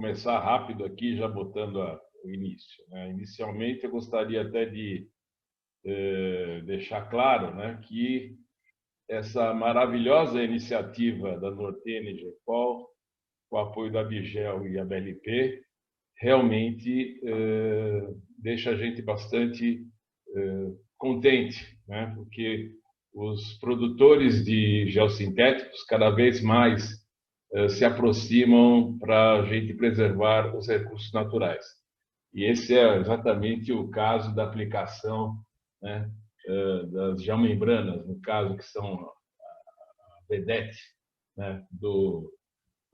Começar rápido aqui, já botando o início, né? Inicialmente, eu gostaria até de deixar claro, né, que essa maravilhosa iniciativa da Nortene GEPOL, com o apoio da Bigel e a BLP, realmente deixa a gente bastante contente, né? Porque os produtores de geossintéticos cada vez mais se aproximam para a gente preservar os recursos naturais. E esse é exatamente o caso da aplicação, né, das geomembranas, no caso, que são a vedete, né, do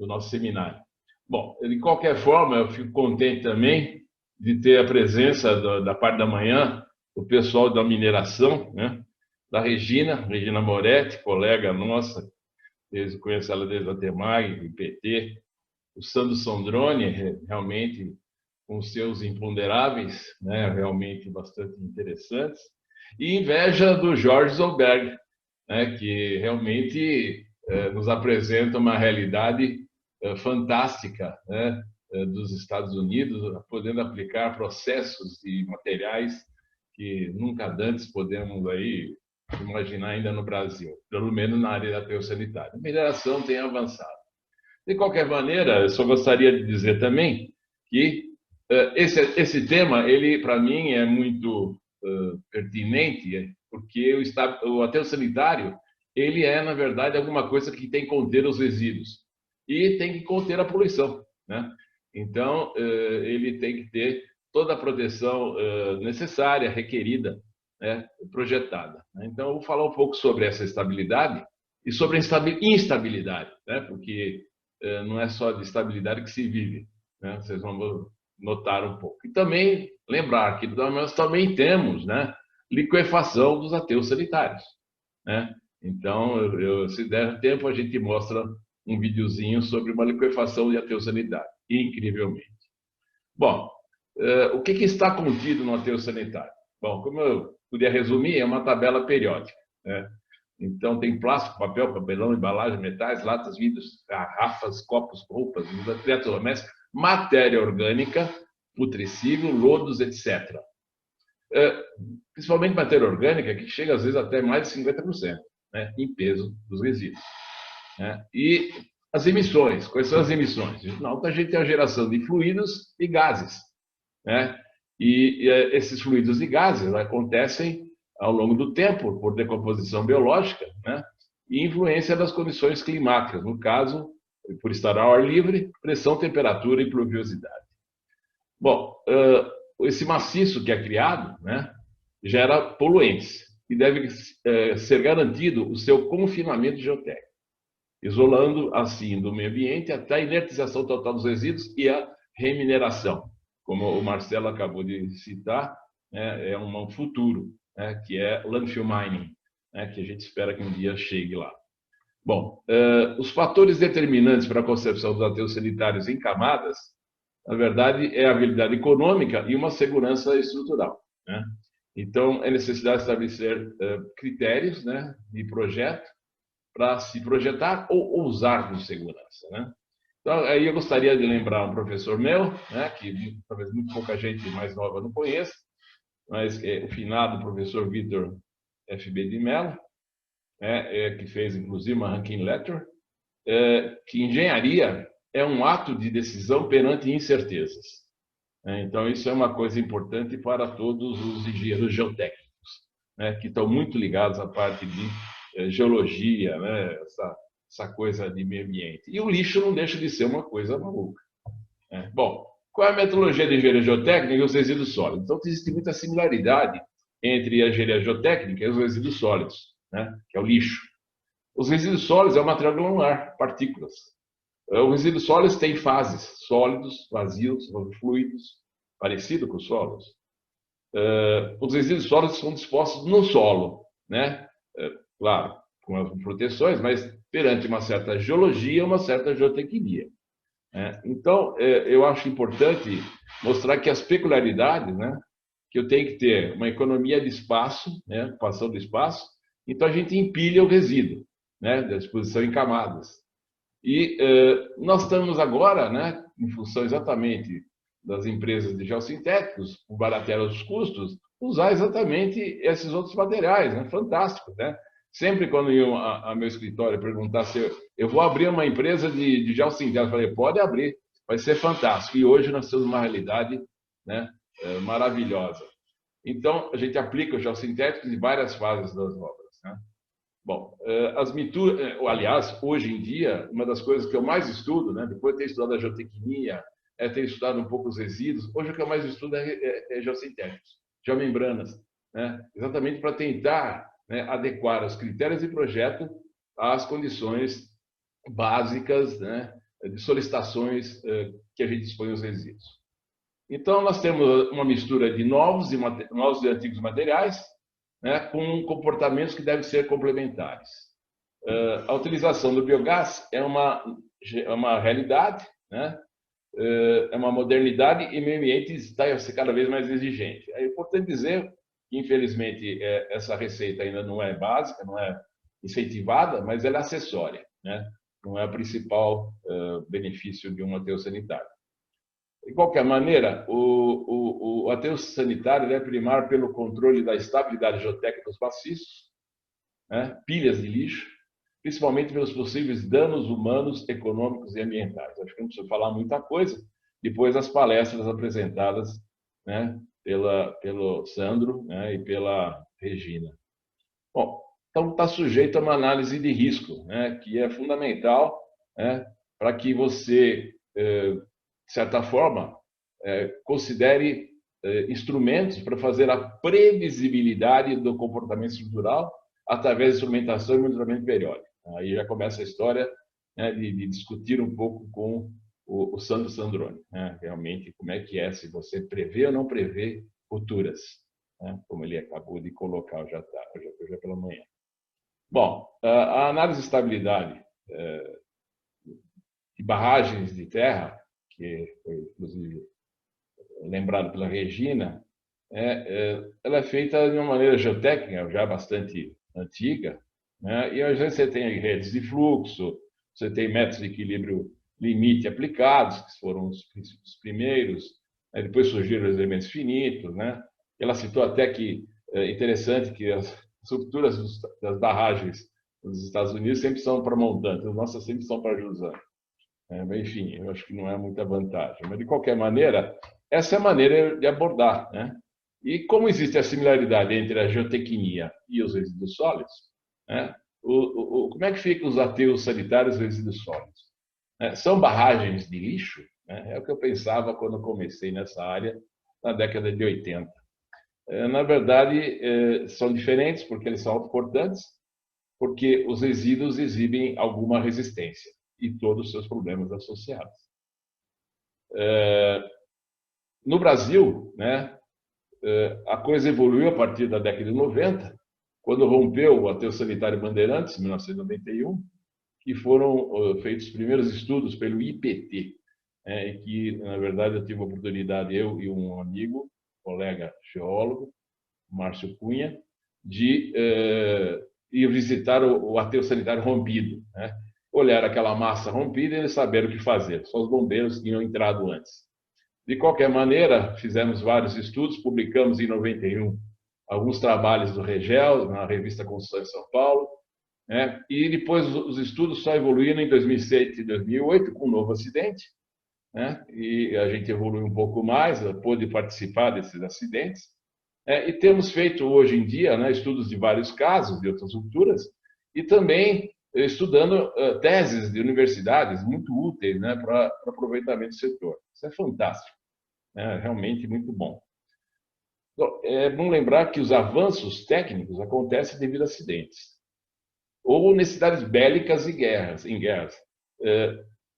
nosso seminário. Bom, de qualquer forma, eu fico contente também de ter a presença da parte da manhã do pessoal da mineração, né, da Regina Moretti, colega nossa, conheço ela desde a TEMAG, do PT, o Sandro Sondroni, realmente com seus imponderáveis, né, realmente bastante interessantes, e inveja do Jorge Zolberg, né, que realmente nos apresenta uma realidade fantástica, né, dos Estados Unidos, podendo aplicar processos e materiais que nunca antes podemos aí imaginar ainda no Brasil, pelo menos na área da aterro-sanitária. A mineração tem avançado. De qualquer maneira, eu só gostaria de dizer também que esse tema, ele para mim é muito pertinente, porque o aterro sanitário, ele é, na verdade, alguma coisa que tem que conter os resíduos e tem que conter a poluição, né? Então, ele tem que ter toda a proteção necessária, requerida, né, projetada. Então, eu vou falar um pouco sobre essa estabilidade e sobre a instabilidade, né? Porque não é só de estabilidade que se vive, né? Vocês vão notar um pouco. E também lembrar que nós também temos, né, liquefação dos aterros sanitários, né? Então, se der tempo, a gente mostra um videozinho sobre uma liquefação de aterro sanitário, incrivelmente. Bom, o que está contido no aterro sanitário? Bom, como eu podia resumir, é uma tabela periódica, né? Então, tem plástico, papel, papelão, embalagem, metais, latas, vidros, garrafas, copos, roupas, eletrodomésticos, matéria orgânica, putrescível, lodos, etc. Principalmente matéria orgânica, que chega às vezes até mais de 50%, né, em peso dos resíduos, né? E as emissões, quais são as emissões? Não, a gente tem a geração de fluidos e gases, né? E esses fluidos e gases acontecem ao longo do tempo, por decomposição biológica, né? E influência das condições climáticas, no caso, por estar ao ar livre, pressão, temperatura e pluviosidade. Bom, esse maciço que é criado, né, gera poluentes e deve ser garantido o seu confinamento geotécnico, isolando assim do meio ambiente até a inertização total dos resíduos e a remineração. Como o Marcelo acabou de citar, né, é um futuro, né, que é landfill mining, né, que a gente espera que um dia chegue lá. Bom, os fatores determinantes para a concepção dos aterros sanitários em camadas, na verdade, é a habilidade econômica e uma segurança estrutural, né? Então, é necessidade de estabelecer critérios, né, de projeto para se projetar ou usar com segurança, né? Então, aí eu gostaria de lembrar um professor meu, né, que talvez muito pouca gente mais nova não conheça, mas é o finado professor Vitor F.B. de Mello, né, que fez inclusive uma ranking letter, que engenharia é um ato de decisão perante incertezas. Então, isso é uma coisa importante para todos os engenheiros geotécnicos, né, que estão muito ligados à parte de geologia, né, essa coisa de meio ambiente. E o lixo não deixa de ser uma coisa maluca, né? Bom, qual é a metodologia de engenharia geotécnica e os resíduos sólidos? Então, existe muita similaridade entre a engenharia geotécnica e os resíduos sólidos, né, que é o lixo. Os resíduos sólidos é o material granular, partículas. Os resíduos sólidos têm fases, sólidos, vazios, fluidos, parecido com os sólidos. Os resíduos sólidos são dispostos no solo, né? Claro, com as proteções, mas perante uma certa geologia, uma certa geotecnia. Então, eu acho importante mostrar que as peculiaridades, né, que eu tenho que ter uma economia de espaço, né, ocupação do espaço, então a gente empilha o resíduo, né, da disposição em camadas. E nós estamos agora, né, em função exatamente das empresas de geossintéticos, por baratear os custos, usar exatamente esses outros materiais, né? Fantástico, né? Sempre quando iam a meu escritório perguntar se eu vou abrir uma empresa de geossintéticos, eu falei, pode abrir, vai ser fantástico. E hoje nós temos uma realidade, né, maravilhosa. Então, a gente aplica os geossintéticos em várias fases das obras, né? Bom, as misturas, aliás, hoje em dia, uma das coisas que eu mais estudo, né, depois de ter estudado a geotecnia, ter estudado um pouco os resíduos, hoje o que eu mais estudo é geossintéticos, geomembranas, né, exatamente para tentar, né, adequar os critérios de projeto às condições básicas, né, de solicitações que a gente dispõe os resíduos. Então, nós temos uma mistura de novos e antigos materiais, né, com comportamentos que devem ser complementares. A utilização do biogás é uma realidade, né? É uma modernidade e o meio ambiente está a ser cada vez mais exigente. É importante dizer que, infelizmente, essa receita ainda não é básica, não é incentivada, mas ela é acessória, né? Não é o principal benefício de um aterro sanitário. De qualquer maneira, o aterro sanitário deve primar pelo controle da estabilidade geotécnica dos maciços, né, pilhas de lixo, principalmente pelos possíveis danos humanos, econômicos e ambientais. Acho que não precisa falar muita coisa, depois das palestras apresentadas, né, pelo Sandro, né, e pela Regina. Bom, então está sujeito a uma análise de risco, né, que é fundamental, né, para que você, de certa forma, considere instrumentos para fazer a previsibilidade do comportamento estrutural através de instrumentação e monitoramento periódico. Aí já começa a história, né, de discutir um pouco com o Sandro Sandroni, né, realmente como é que é, se você prevê ou não prevê futuras, né, como ele acabou de colocar hoje pela manhã. Bom, a análise de estabilidade de barragens de terra, que foi inclusive lembrado pela Regina, ela é feita de uma maneira geotécnica já bastante antiga, né? E às vezes você tem redes de fluxo, você tem métodos de equilíbrio limite aplicados, que foram os primeiros, né? Depois surgiram os elementos finitos, né? Ela citou até que é interessante que as estruturas das barragens dos Estados Unidos sempre são para montantes, as nossas sempre são para jusante. Enfim, eu acho que não é muita vantagem. Mas, de qualquer maneira, essa é a maneira de abordar, né? E como existe a similaridade entre a geotecnia e os resíduos sólidos, né? Como é que ficam os aterros sanitários e os resíduos sólidos? São barragens de lixo? Né? É o que eu pensava quando comecei nessa área, na década de 80. Na verdade, são diferentes porque eles são autoportantes, porque os resíduos exibem alguma resistência e todos os seus problemas associados. No Brasil, né, a coisa evoluiu a partir da década de 90, quando rompeu o aterro sanitário Bandeirantes, em 1991, que foram feitos os primeiros estudos pelo IPT, em que, na verdade, eu tive a oportunidade, eu e um amigo, colega geólogo, Márcio Cunha, de ir visitar o aterro sanitário rompido, né? Olhar aquela massa rompida e eles saberam o que fazer. Só os bombeiros tinham entrado antes. De qualquer maneira, fizemos vários estudos, publicamos em 91 alguns trabalhos do Regel, na revista Construção de São Paulo, né? E depois os estudos só evoluíram em 2007 e 2008, com um novo acidente, né? E a gente evoluiu um pouco mais, pôde participar desses acidentes. E temos feito hoje em dia, né, estudos de vários casos, de outras culturas, e também estudando teses de universidades muito úteis, né, para aproveitamento do setor. Isso é fantástico, né, realmente muito bom. Então, é bom lembrar que os avanços técnicos acontecem devido a acidentes ou necessidades bélicas em guerras.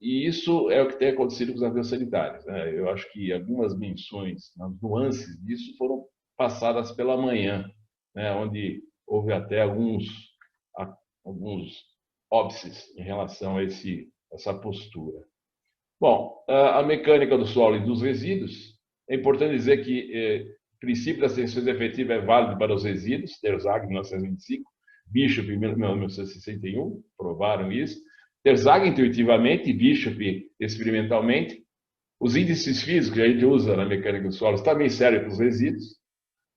E isso é o que tem acontecido com os aviões sanitários, né? Eu acho que algumas menções, as nuances disso foram passadas pela manhã, né? Onde houve até alguns óbices em relação a essa postura. Bom, a mecânica do solo e dos resíduos, é importante dizer que o princípio das tensões efetivas é válido para os resíduos, Terzag, 1925, Bishop, 1961, provaram isso. Terzag intuitivamente, Bishop experimentalmente, Os índices físicos que a gente usa na mecânica dos solos também servem para os resíduos.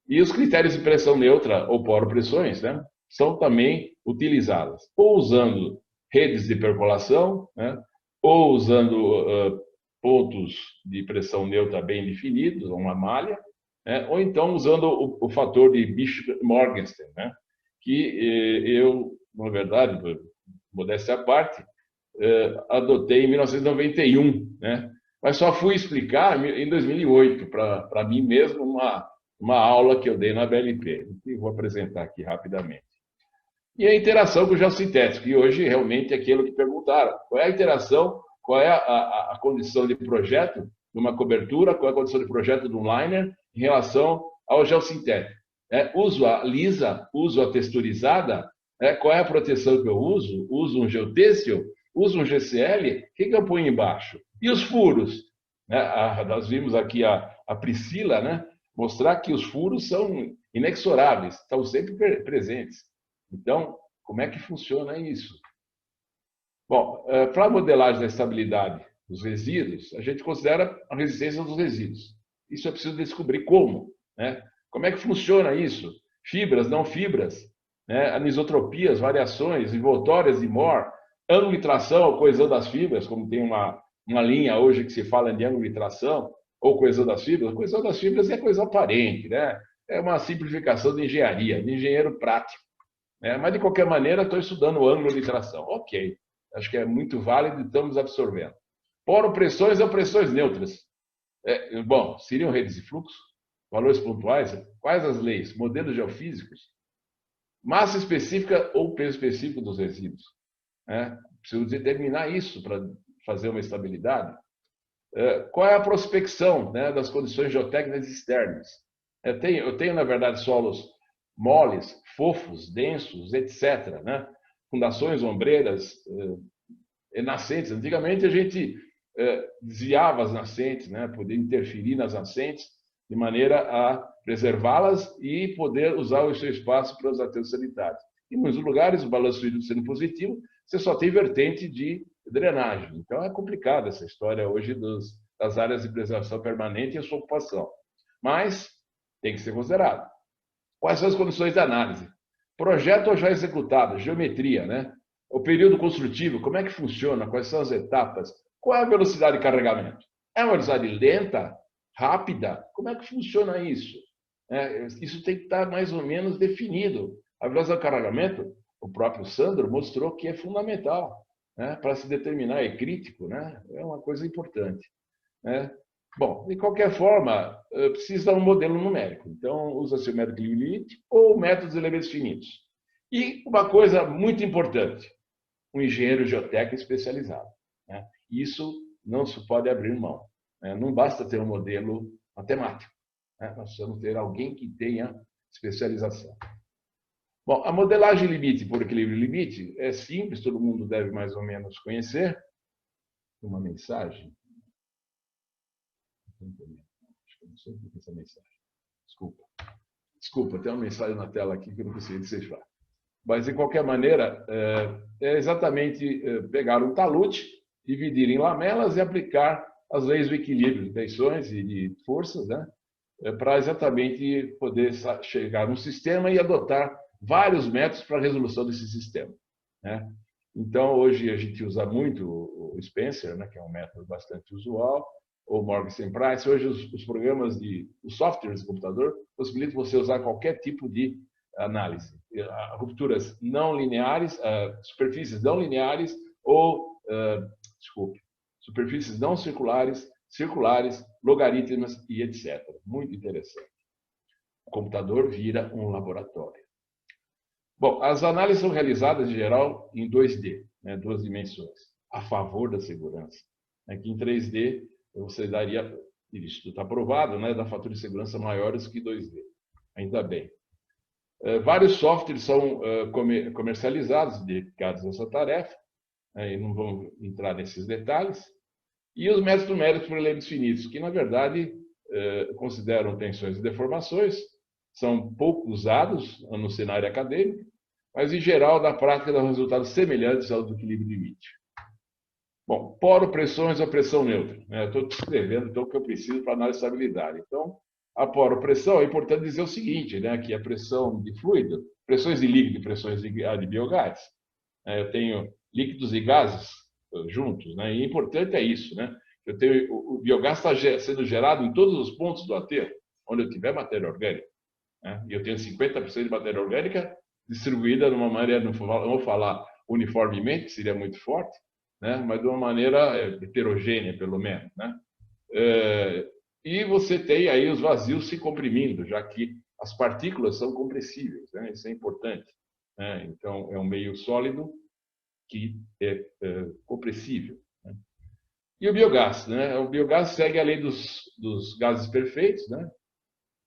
E os critérios de pressão neutra ou poropressões, né, são também utilizadas, ou usando redes de percolação, né, ou usando pontos de pressão neutra bem definidos, uma malha, né, ou então usando o fator de Bishop-Morgenstern, né, que eu, na verdade, modéstia à parte, adotei em 1991, né, mas só fui explicar em 2008 para mim mesmo uma aula que eu dei na BLP, que vou apresentar aqui rapidamente. E a interação com o geossintético, e hoje realmente é aquilo que perguntaram. Qual é a interação, qual é a condição de projeto de uma cobertura, qual é a condição de projeto de um liner em relação ao geossintético? Uso a lisa, uso a texturizada, qual é a proteção que eu uso? Uso um geotêxtil? Uso um GCL? O que eu ponho embaixo? E os furos? Nós vimos aqui a Priscila, né, mostrar que os furos são inexoráveis, estão sempre presentes. Então, como é que funciona isso? Bom, para a modelagem da estabilidade dos resíduos, a gente considera a resistência dos resíduos. Isso é preciso descobrir como, né? Como é que funciona isso? Fibras, não fibras, né? Anisotropias, variações, envoltórias de Moore, ângulo de tração, coesão das fibras, como tem uma linha hoje que se fala de ângulo de tração, ou coesão das fibras. A coesão das fibras é coisa aparente, né? É uma simplificação de engenharia, de engenheiro prático. Mas, de qualquer maneira, estou estudando o ângulo de tração. Ok, acho que é muito válido e estamos absorvendo. Poropressões ou pressões neutras. Bom, seriam redes de fluxo? Valores pontuais? Quais as leis? Modelos geofísicos? Massa específica ou peso específico dos resíduos? Preciso determinar isso para fazer uma estabilidade. Qual é a prospecção, né, das condições geotécnicas externas? Eu tenho, na verdade, solos moles, fofos, densos, etc., né? Fundações, ombreiras, nascentes. Antigamente a gente desviava as nascentes, né? Poder interferir nas nascentes de maneira a preservá-las e poder usar o seu espaço para os aterros sanitários. Em muitos lugares, o balanço hídrico sendo positivo, você só tem vertente de drenagem. Então é complicada essa história hoje das áreas de preservação permanente e a sua ocupação. Mas tem que ser considerado. Quais são as condições de análise? Projeto ou já executado, geometria, né? O período construtivo, como é que funciona? Quais são as etapas? Qual é a velocidade de carregamento? É uma velocidade lenta? Rápida? Como é que funciona isso? Isso tem que estar mais ou menos definido. A velocidade de carregamento, o próprio Sandro mostrou que é fundamental, né? Para se determinar, é crítico, né? É uma coisa importante, né? Bom, de qualquer forma, precisa de um modelo numérico. Então, usa-se o método limite ou métodos de elementos finitos. E uma coisa muito importante, um engenheiro geotécnico especializado, né? Isso não se pode abrir mão, né? Não basta ter um modelo matemático, né? Nós precisamos ter alguém que tenha especialização. Bom, a modelagem limite por equilíbrio limite é simples, todo mundo deve mais ou menos conhecer. Uma mensagem. Acho que eu não sei por que essa mensagem. Desculpa, tem uma mensagem na tela aqui que eu não consegui decifrar. Mas, de qualquer maneira, é exatamente pegar um talute, dividir em lamelas e aplicar as leis do equilíbrio de tensões e de forças, né? Para exatamente poder chegar num sistema e adotar vários métodos para a resolução desse sistema, né? Então, hoje a gente usa muito o Spencer, né, que é um método bastante usual, ou Morgenstern Price. Hoje os programas os softwares de computador possibilitam você usar qualquer tipo de análise. Rupturas não lineares, superfícies não lineares ou, superfícies não circulares, circulares, logaritmas e etc. Muito interessante. O computador vira um laboratório. Bom, as análises são realizadas, em geral, em 2D, né, 2 dimensões, a favor da segurança. Aqui em 3D, você daria, isso está provado, né, dá fatores de segurança maiores que 2D. Ainda bem. Vários softwares são comercializados dedicados a essa tarefa, e não vamos entrar nesses detalhes. E os métodos numéricos por elementos finitos, que, na verdade, consideram tensões e deformações, são pouco usados no cenário acadêmico, mas, em geral, na prática, dão resultados semelhantes ao do equilíbrio limite. Bom, poro, pressões ou pressão neutra. Né? Eu estou descrevendo então, o que eu preciso para análise de estabilidade. Então, a poro-pressão é importante dizer o seguinte, né, que a pressão de fluido, pressões de líquido e pressões de biogás, né, eu tenho líquidos e gases juntos, né, e importante é isso, né? Eu tenho, o biogás está sendo gerado em todos os pontos do aterro, onde eu tiver matéria orgânica, né? E eu tenho 50% de matéria orgânica distribuída de uma maneira, não vou falar uniformemente, que seria muito forte, né? Mas de uma maneira heterogênea, pelo menos, né? E você tem aí os vazios se comprimindo, já que as partículas são compressíveis, né? Isso é importante, né? Então, é um meio sólido que é compressível, né? E o biogás, né? O biogás segue a lei dos gases perfeitos, né?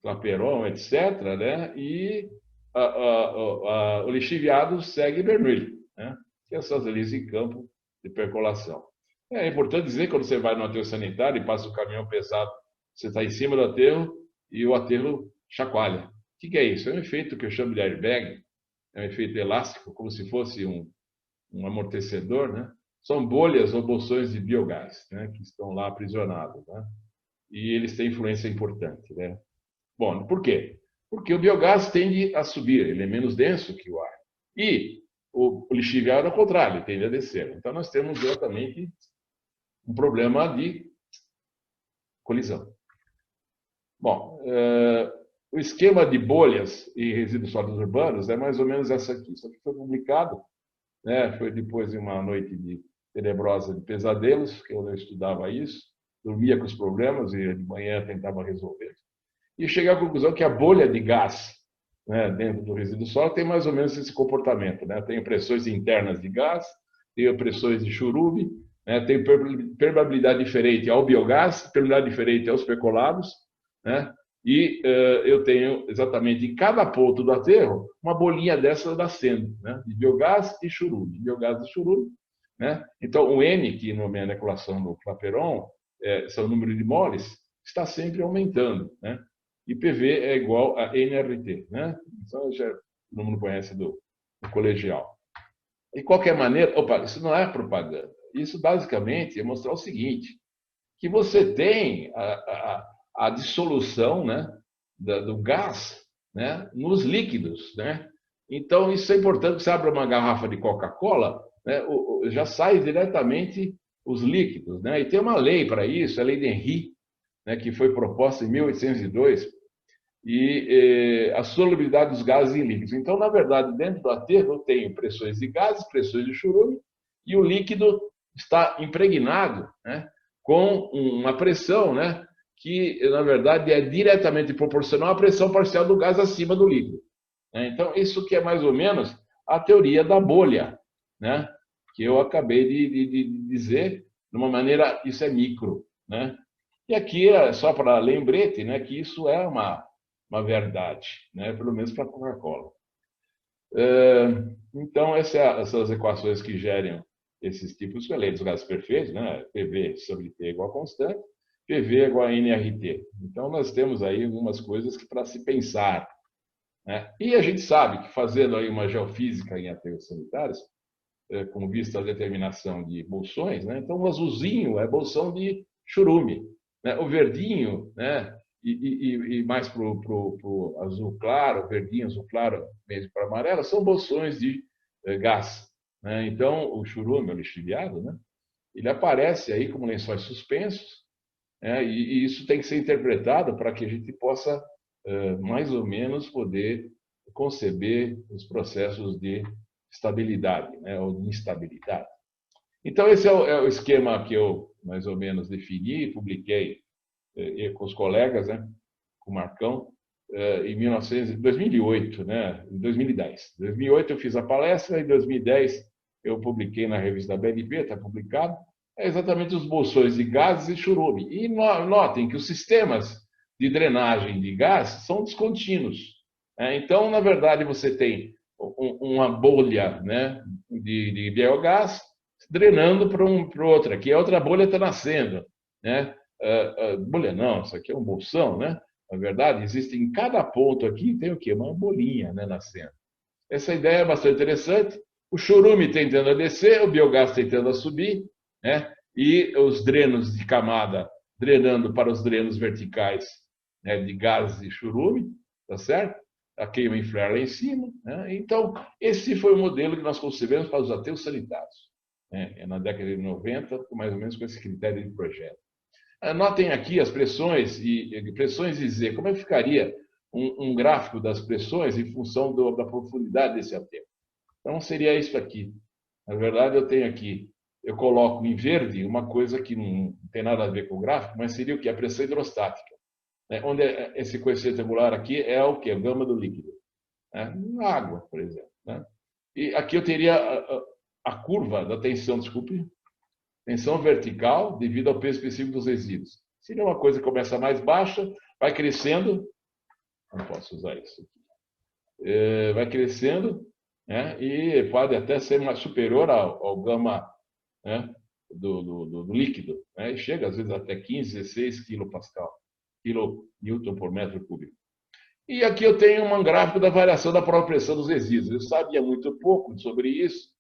Clapeyron, etc., né? E o lixiviado segue Bernoulli, né? Que são as leis em campo de percolação. É importante dizer que quando você vai no aterro sanitário e passa o caminhão pesado, você está em cima do aterro e o aterro chacoalha. O que é isso? É um efeito que eu chamo de airbag, é um efeito elástico, como se fosse um amortecedor, né? São bolhas ou bolsões de biogás, né? Que estão lá aprisionados, né? E eles têm influência importante, né? Bom, por quê? Porque o biogás tende a subir, ele é menos denso que o ar. E o lixiviado, ao contrário, ele tende a descer. Então, nós temos exatamente um problema de colisão. Bom, o esquema de bolhas e resíduos sólidos urbanos é mais ou menos essa aqui. Isso aqui foi publicado, né? Foi depois de uma noite tenebrosa de pesadelos, que eu estudava isso, dormia com os problemas e de manhã tentava resolver. E cheguei à conclusão que a bolha de gás, né, dentro do resíduo sólido tem mais ou menos esse comportamento, né? Tem pressões internas de gás, tem pressões de churume, né? Tem permeabilidade diferente ao biogás, permeabilidade diferente aos percolados, né? E eu tenho exatamente em cada ponto do aterro uma bolinha dessa nascendo, né? De biogás e churume, biogás e churume, né? Então o N, que na minha equação do Clapeyron são o número de moles, está sempre aumentando, né? E PV é igual a NRT, né? Então, já todo mundo conhece do colegial. De qualquer maneira, opa, isso não é propaganda. Isso basicamente é mostrar o seguinte, que você tem a dissolução, né, do gás, né, nos líquidos, né? Então, isso é importante. Você abre uma garrafa de Coca-Cola, né, já sai diretamente os líquidos, né? E tem uma lei para isso, a lei de Henry, né, que foi proposta em 1802, e a solubilidade dos gases em líquidos. Então, na verdade, dentro do aterro eu tenho pressões de gases, pressões de churume, e o líquido está impregnado, né, com uma pressão, né, que, na verdade, é diretamente proporcional à pressão parcial do gás acima do líquido. Então, isso que é mais ou menos a teoria da bolha, né, que eu acabei de dizer de uma maneira, isso é micro, né? E aqui é só para lembrete, né, que isso é uma verdade, né, pelo menos para a Coca-Cola. Então, essas equações que gerem esses tipos de lei dos gases perfeitos, né, PV sobre T igual a constante, PV é igual a NRT. Então, nós temos aí algumas coisas que para se pensar, né? E a gente sabe que fazendo aí uma geofísica em aterros sanitários, com vista à determinação de bolsões, né? Então o azulzinho é bolsão de churume, né? O verdinho, né? E mais para o azul claro, verdinho, azul claro, mesmo para amarelo, são bolsões de gás, né? Então o churume, o lixiviado, né? Ele aparece aí como lençóis suspensos, né? E isso tem que ser interpretado para que a gente possa mais ou menos poder conceber os processos de estabilidade, né, ou de instabilidade. Então, esse é o esquema que eu mais ou menos defini, publiquei com os colegas, né, com o Marcão, em 2008, né, em 2010. Em 2008 eu fiz a palestra, em 2010 eu publiquei na revista da BNP, está publicado, exatamente os bolsões de gases e churume. E notem que os sistemas de drenagem de gás são descontínuos. Então, na verdade, você tem uma bolha, né, de biogás drenando para outra, que a outra bolha está nascendo, né? Bolha não, isso aqui é um bolsão, né? Na verdade, existe em cada ponto aqui tem o quê? Uma bolinha, né, nascendo. Essa ideia é bastante interessante. O churume tentando a descer, o biogás tentando a subir, né? E os drenos de camada drenando para os drenos verticais, né, de gases e churume, tá certo? A queima em flare lá em cima, né? Então, esse foi o modelo que nós concebemos para os aterros sanitários, né? Na década de 90, mais ou menos com esse critério de projeto. Anotem aqui as pressões e Z. Como é que ficaria um gráfico das pressões em função da profundidade desse aterro? Então, seria isso aqui. Na verdade, eu tenho aqui, eu coloco em verde uma coisa que não tem nada a ver com o gráfico, mas seria o que? A pressão hidrostática. Né? Onde esse coeficiente angular aqui é o que? A gama do líquido. Né? Água, por exemplo. Né? E aqui eu teria a curva da tensão, desculpe, tensão vertical devido ao peso específico dos resíduos. Seria uma coisa que começa mais baixa, vai crescendo, não posso usar isso aqui, vai crescendo, né, e pode até ser mais superior ao gama, né, do líquido, né, e chega às vezes até 15, 16 kilonewton por metro cúbico. E aqui eu tenho um gráfico da variação da própria pressão dos resíduos. Eu sabia muito pouco sobre isso.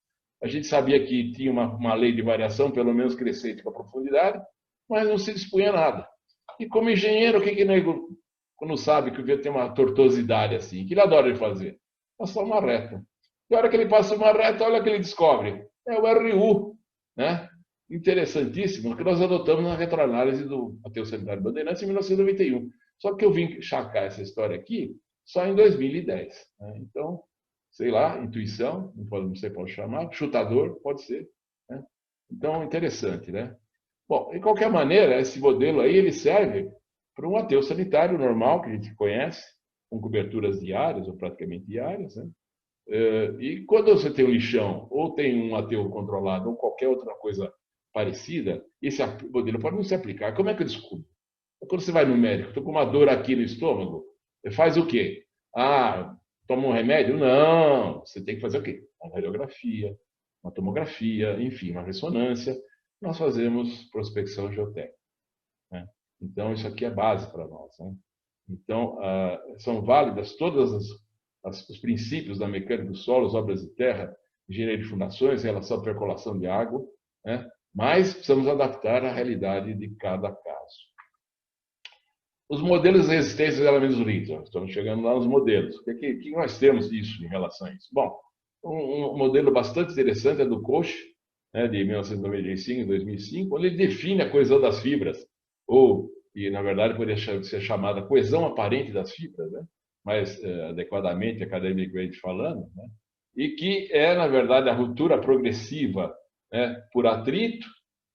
A gente sabia que tinha uma lei de variação, pelo menos crescente com a profundidade, mas não se dispunha nada. E como engenheiro, o que nego, quando sabe que o vento tem uma tortuosidade assim, que ele adora fazer? Passar uma reta. E a hora que ele passa uma reta, olha o que ele descobre. É o RU, né? Interessantíssimo, que nós adotamos na retroanálise do Aterro Sanitário Bandeirantes em 1991. Só que eu vim chacar essa história aqui só em 2010. Né? Então, sei lá, intuição, não sei pode chamar, chutador, pode ser. Né? Então, interessante, né? Bom, de qualquer maneira, esse modelo aí ele serve para um aterro sanitário normal, que a gente conhece, com coberturas diárias ou praticamente diárias, né? E quando você tem um lixão, ou tem um aterro controlado, ou qualquer outra coisa parecida, esse modelo pode não se aplicar. Como é que eu descubro? Quando você vai no médico, estou com uma dor aqui no estômago, faz o quê? Ah, toma um remédio? Não, você tem que fazer o quê? Uma radiografia, uma tomografia, enfim, uma ressonância. Nós fazemos prospecção geotécnica. Né? Então, isso aqui é base para nós. Né? Então, são válidas todos os princípios da mecânica dos solos, obras de terra, engenharia de fundações, em relação à percolação de água, né? Mas precisamos adaptar à realidade de cada caso. Os modelos de resistência aos elementos líquidos. Estamos chegando lá nos modelos. O que nós temos disso em relação a isso? Bom, um modelo bastante interessante é do Koch, né, de 1995 e 2005, onde ele define a coesão das fibras, e na verdade poderia ser chamada coesão aparente das fibras, né, mais adequadamente, academicamente falando, né, e que é, na verdade, a ruptura progressiva, né, por atrito,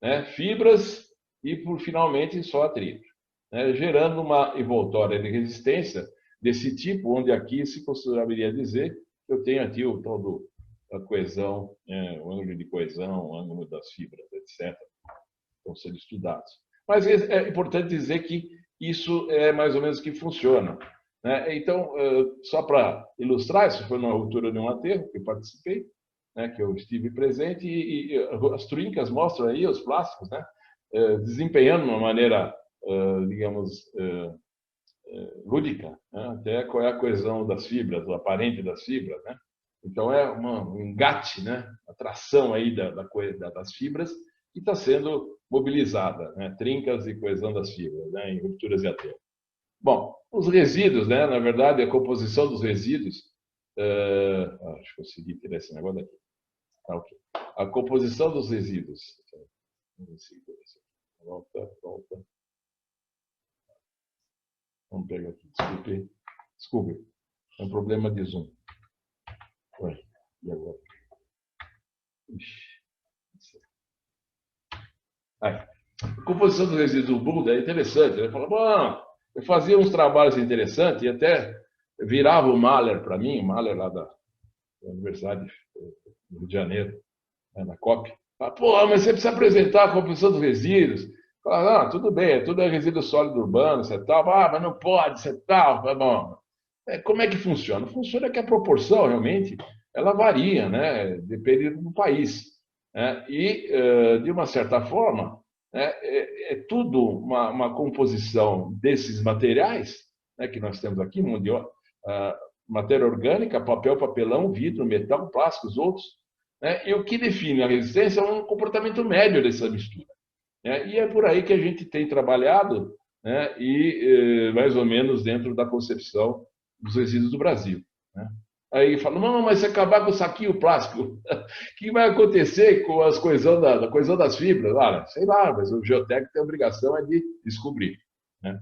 né, fibras e, finalmente, só atrito. Né, gerando uma envoltória de resistência desse tipo, onde aqui se consideraria dizer que eu tenho aqui o tal da coesão, o ângulo de coesão, o ângulo das fibras, etc. Estão sendo estudados. Mas é importante dizer que isso é mais ou menos o que funciona. Né? Então, só para ilustrar, isso foi numa ruptura de um aterro que eu participei, né, que eu estive presente, e as trincas mostram aí os plásticos, né, desempenhando de uma maneira digamos, lúdica, né? Até qual é a coesão das fibras, o aparente das fibras, né? Então é um engate, né? A tração aí das fibras que está sendo mobilizada, né? Trincas e coesão das fibras, né? Em rupturas de aterro. Bom, os resíduos, né? Na verdade, a composição dos resíduos, deixa eu conseguir tirar esse negócio daqui. Tá, okay. A composição dos resíduos. Volta. Vamos pegar aqui, desculpe. É um problema de zoom. Ué, e agora? A composição dos resíduos do Buda é interessante. Ele fala, bom, eu fazia uns trabalhos interessantes e até virava o Mahler para mim, o Mahler lá da Universidade do Rio de Janeiro, né, na COP. Fala, pô, mas você precisa apresentar a composição dos resíduos. Fala, não, tudo bem, tudo é resíduo sólido urbano, você tal. Mas não pode, você tal. Bom, como é que funciona? Funciona que a proporção, realmente, ela varia, né? Depende do país. Né? E, de uma certa forma, né, é tudo uma composição desses materiais, né, que nós temos aqui, matéria orgânica, papel, papelão, vidro, metal, plástico, os outros, né? E o que define a resistência é um comportamento médio dessa mistura, né? E é por aí que a gente tem trabalhado, né? E mais ou menos dentro da concepção dos resíduos do Brasil, né? Aí fala, não, mas se acabar com o saquinho plástico, o que vai acontecer com as coesão da coesão das fibras? Olha, sei lá, mas o geotécnico tem a obrigação de descobrir, né?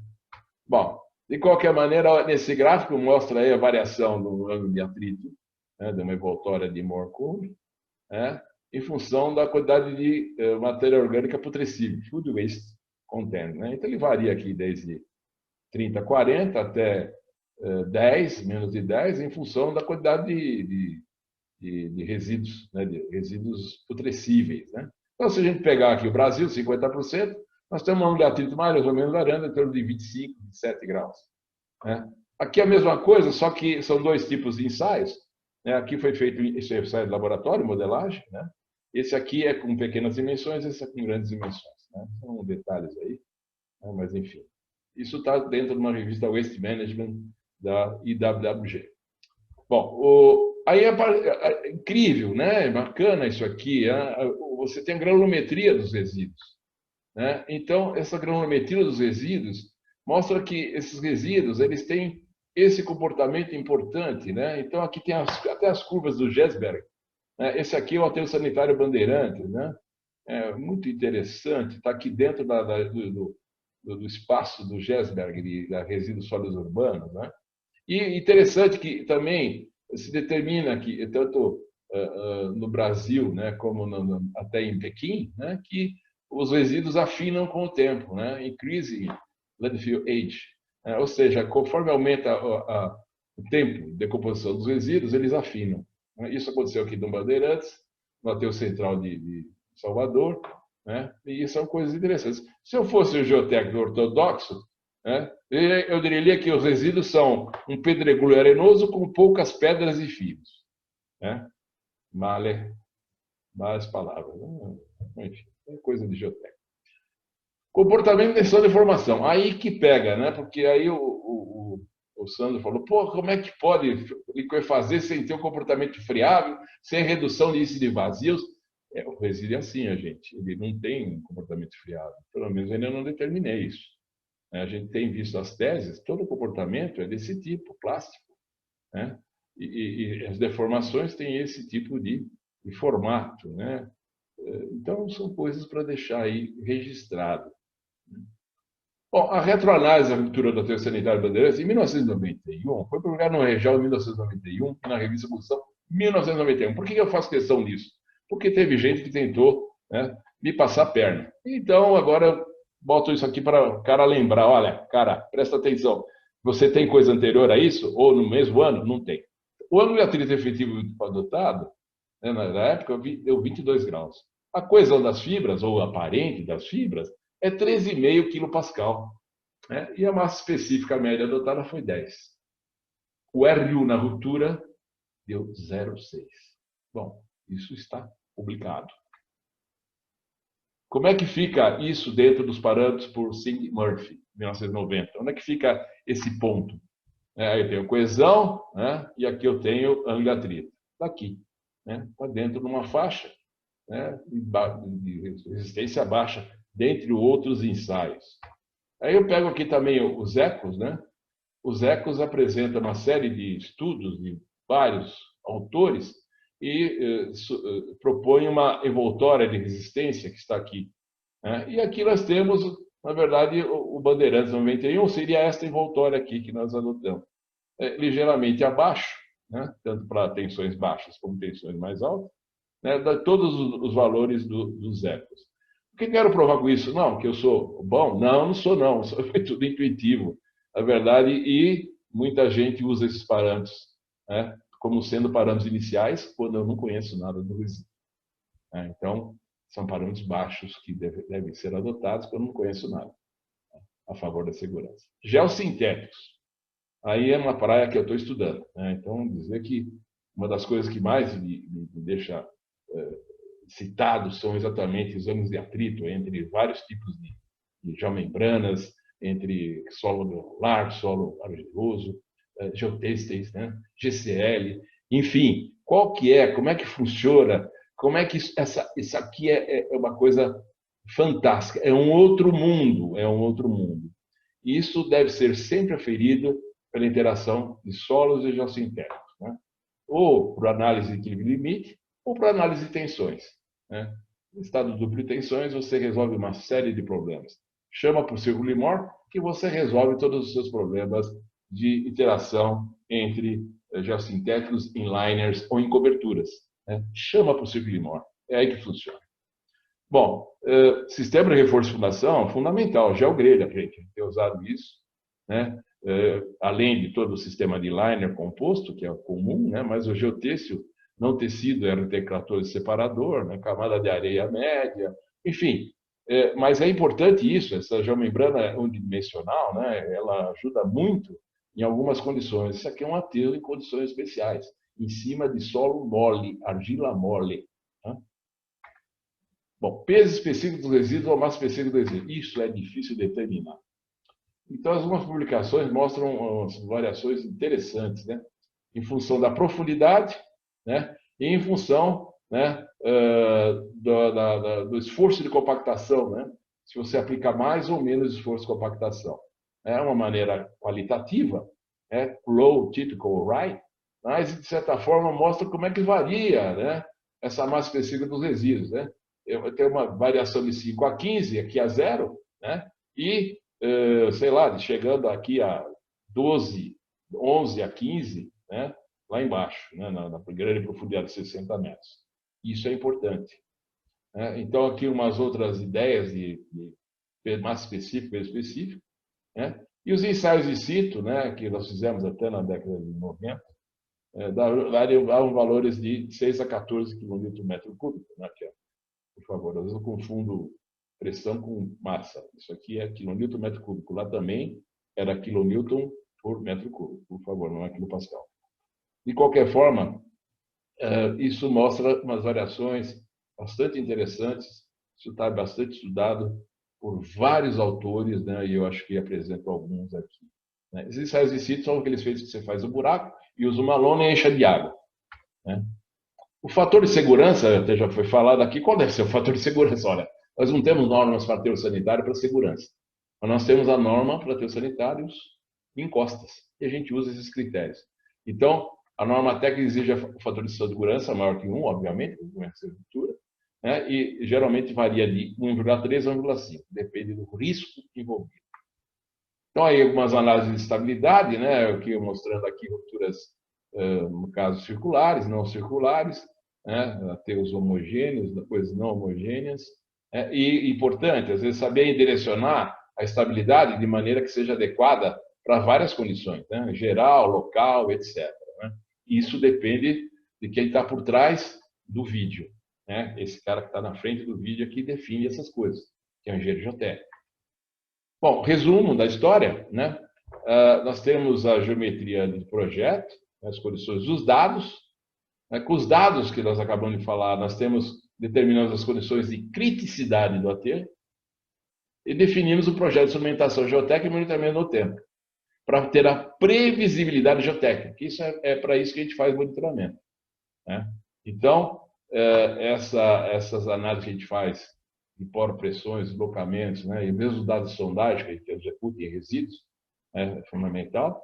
Bom, de qualquer maneira, nesse gráfico mostra aí a variação do ângulo de atrito, né, de uma envoltória de Moore-Combs, né, em função da quantidade de matéria orgânica putrescível, food waste content, né? Então ele varia aqui desde 30, 40 até 10, menos de 10, em função da quantidade de resíduos, né, de resíduos putrescíveis, né? Então, se a gente pegar aqui o Brasil, 50%, nós temos um ângulo de atrito mais ou menos variando em torno de 25, 27 graus, né? Aqui é a mesma coisa, só que são dois tipos de ensaios, né? Aqui foi feito esse ensaio de laboratório, modelagem, né? Esse aqui é com pequenas dimensões, esse é com grandes dimensões, né? São detalhes aí, né? Mas enfim. Isso está dentro de uma revista Waste Management da IWWG. Bom, aí é incrível, né? Bacana isso aqui. Você tem a granulometria dos resíduos, né? Então, essa granulometria dos resíduos mostra que esses resíduos eles têm esse comportamento importante, né? Então, aqui tem até as curvas do Gesberg, né? Esse aqui é o aterro sanitário Bandeirantes, né? É muito interessante, está aqui dentro do espaço do Gesberg, de resíduos sólidos urbanos, né? E interessante que também se determina que, tanto no Brasil, né, como até em Pequim, né, que os resíduos afinam com o tempo, né, increasing landfill age. Ou seja, conforme aumenta o tempo de decomposição dos resíduos, eles afinam, né? Isso aconteceu aqui no Bandeirantes, no aterro central de Salvador, né, e são coisas interessantes. Se eu fosse o geotécnico ortodoxo, né, eu diria que os resíduos são um pedregulho arenoso com poucas pedras e fios, né? Male, mais palavras, né? Enfim, é coisa de geotécnica. Comportamento de gestão de informação. Aí que pega, né? Porque aí o Sandro falou, pô, como é que pode liquefazer sem ter um comportamento friável, sem redução de índice de vazios? O resíduo é assim, a gente. Ele não tem um comportamento friável. Pelo menos ainda não determinei isso. A gente tem visto as teses, todo o comportamento é desse tipo, plástico, né? E as deformações têm esse tipo de formato, né? Então, são coisas para deixar aí registrado. Bom, a retroanálise da ruptura do aterro sanitário Bandeirantes, em 1991, foi publicada no Região em 1991 e na revista Evolução em 1991. Por que eu faço questão disso? Porque teve gente que tentou, né, me passar a perna. Então, agora eu boto isso aqui para o cara lembrar. Olha, cara, presta atenção. Você tem coisa anterior a isso? Ou no mesmo ano? Não tem. O ângulo de atrito efetivo adotado, né, na época, deu 22 graus. A coesão das fibras, ou aparente das fibras, é 13,5 kPa, né? E a massa específica média adotada foi 10. O RU na ruptura deu 0,6. Bom, isso está publicado. Como é que fica isso dentro dos parâmetros por Singh Murphy, 1990? Onde é que fica esse ponto? Aí eu tenho coesão, né? E aqui eu tenho ângulo de atrito. Está aqui, né? Está dentro de uma faixa, né, de resistência baixa, dentre outros ensaios. Aí eu pego aqui também os ecos, né? Os ecos apresentam uma série de estudos de vários autores e propõem uma envoltória de resistência que está aqui, né? E aqui nós temos, na verdade, o Bandeirantes 91 seria esta envoltória aqui que nós adotamos. Ligeiramente abaixo, né? Tanto para tensões baixas como tensões mais altas, né? Todos os valores dos ecos. O que quero provar com isso? Não, que eu sou bom? Não, não sou não. Foi tudo intuitivo, na verdade, e muita gente usa esses parâmetros, né, como sendo parâmetros iniciais, quando eu não conheço nada do resíduo. Então, são parâmetros baixos que devem ser adotados quando eu não conheço nada, né, a favor da segurança. Geossintéticos. Aí é uma praia que eu estou estudando, né? Então, dizer que uma das coisas que mais me deixa citados são exatamente os ângulos de atrito entre vários tipos de geomembranas, entre solo granular, solo argiloso, geotêxteis, né? GCL, enfim, qual que é, como é que funciona Como é que isso aqui é uma coisa fantástica, é um outro mundo, é um outro mundo. Isso deve ser sempre aferido pela interação de solos e geossintéticos, né? Ou por análise de equilíbrio limite, ou por análise de tensões, né? No estado de duplo de tensões, você resolve uma série de problemas. Chama para o círculo Limor, que você resolve todos os seus problemas de interação entre geossintéticos, inliners ou em coberturas, né? Chama para o círculo Limor. É aí que funciona. Bom, sistema de reforço de fundação, fundamental, GeoGrelha, gente, ter usado isso, né? Além de todo o sistema de liner composto, que é comum, né? Mas o geotêxtil, não tecido, RT14 separador, né? Camada de areia média, enfim. Mas é importante isso, essa geomembrana unidimensional, né? Ela ajuda muito em algumas condições. Isso aqui é um aterro em condições especiais, em cima de solo mole, argila mole. Né? Bom, peso específico do resíduo ou massa específica do resíduo. Isso é difícil de determinar. Então, algumas publicações mostram variações interessantes, né? Em função da profundidade, né? E em função, né, do esforço de compactação, né? Se você aplica mais ou menos esforço de compactação. É uma maneira qualitativa, low, typical, right? Mas, de certa forma, mostra como é que varia, né, essa massa específica dos resíduos, né? Eu tenho uma variação de 5 a 15, aqui a 0, né? E, sei lá, chegando aqui a 12, 11 a 15, né? Lá embaixo, né? Na grande profundidade de 60 metros. Isso é importante. Né? Então, aqui umas outras ideias de massa específica, peso específico, né? E os ensaios de sítio, né? Que nós fizemos até na década de 90, davam valores de 6 a 14 kN metro cúbico, né? Por favor, às vezes eu confundo pressão com massa. Isso aqui é quilonewton metro cúbico. Lá também era quilonewton por metro cúbico, por favor, não é quilopascal. De qualquer forma, isso mostra umas variações bastante interessantes. Isso está bastante estudado por vários autores, né? E eu acho que apresento alguns aqui. Né? Esses ensaios de sítio são aqueles feitos que você faz o buraco e usa uma lona e enche de água. Né? O fator de segurança, até já foi falado aqui, qual deve ser o fator de segurança? Olha, nós não temos normas para aterro sanitário para segurança, mas nós temos a norma para aterros sanitários em costas, e a gente usa esses critérios. Então, a norma técnica exige o fator de segurança maior que 1, obviamente, com essa estrutura, né? E geralmente varia de 1,3 a 1,5, depende do risco envolvido. Então, aí algumas análises de estabilidade, né? O que eu mostrando aqui, rupturas, no caso, circulares, não circulares, né? Aterros homogêneos, depois não homogêneas. E importante, às vezes, saber direcionar a estabilidade de maneira que seja adequada para várias condições, né? Geral, local, etc. Né? Isso depende de quem está por trás do vídeo. Né? Esse cara que está na frente do vídeo aqui define essas coisas, que é o engenheiro geotécnico. Bom, resumo da história, né? Nós temos a geometria do projeto, as condições dos dados. Né? Com os dados que nós acabamos de falar, nós determinamos as condições de criticidade do aterro e definimos o projeto de instrumentação geotécnica e monitoramento no tempo, para ter a previsibilidade geotécnica. Isso é para isso que a gente faz monitoramento. Né? Então, essas análises que a gente faz de pressões, deslocamentos, né, e mesmo os dados de sondagem que a gente executa em resíduos, é fundamental,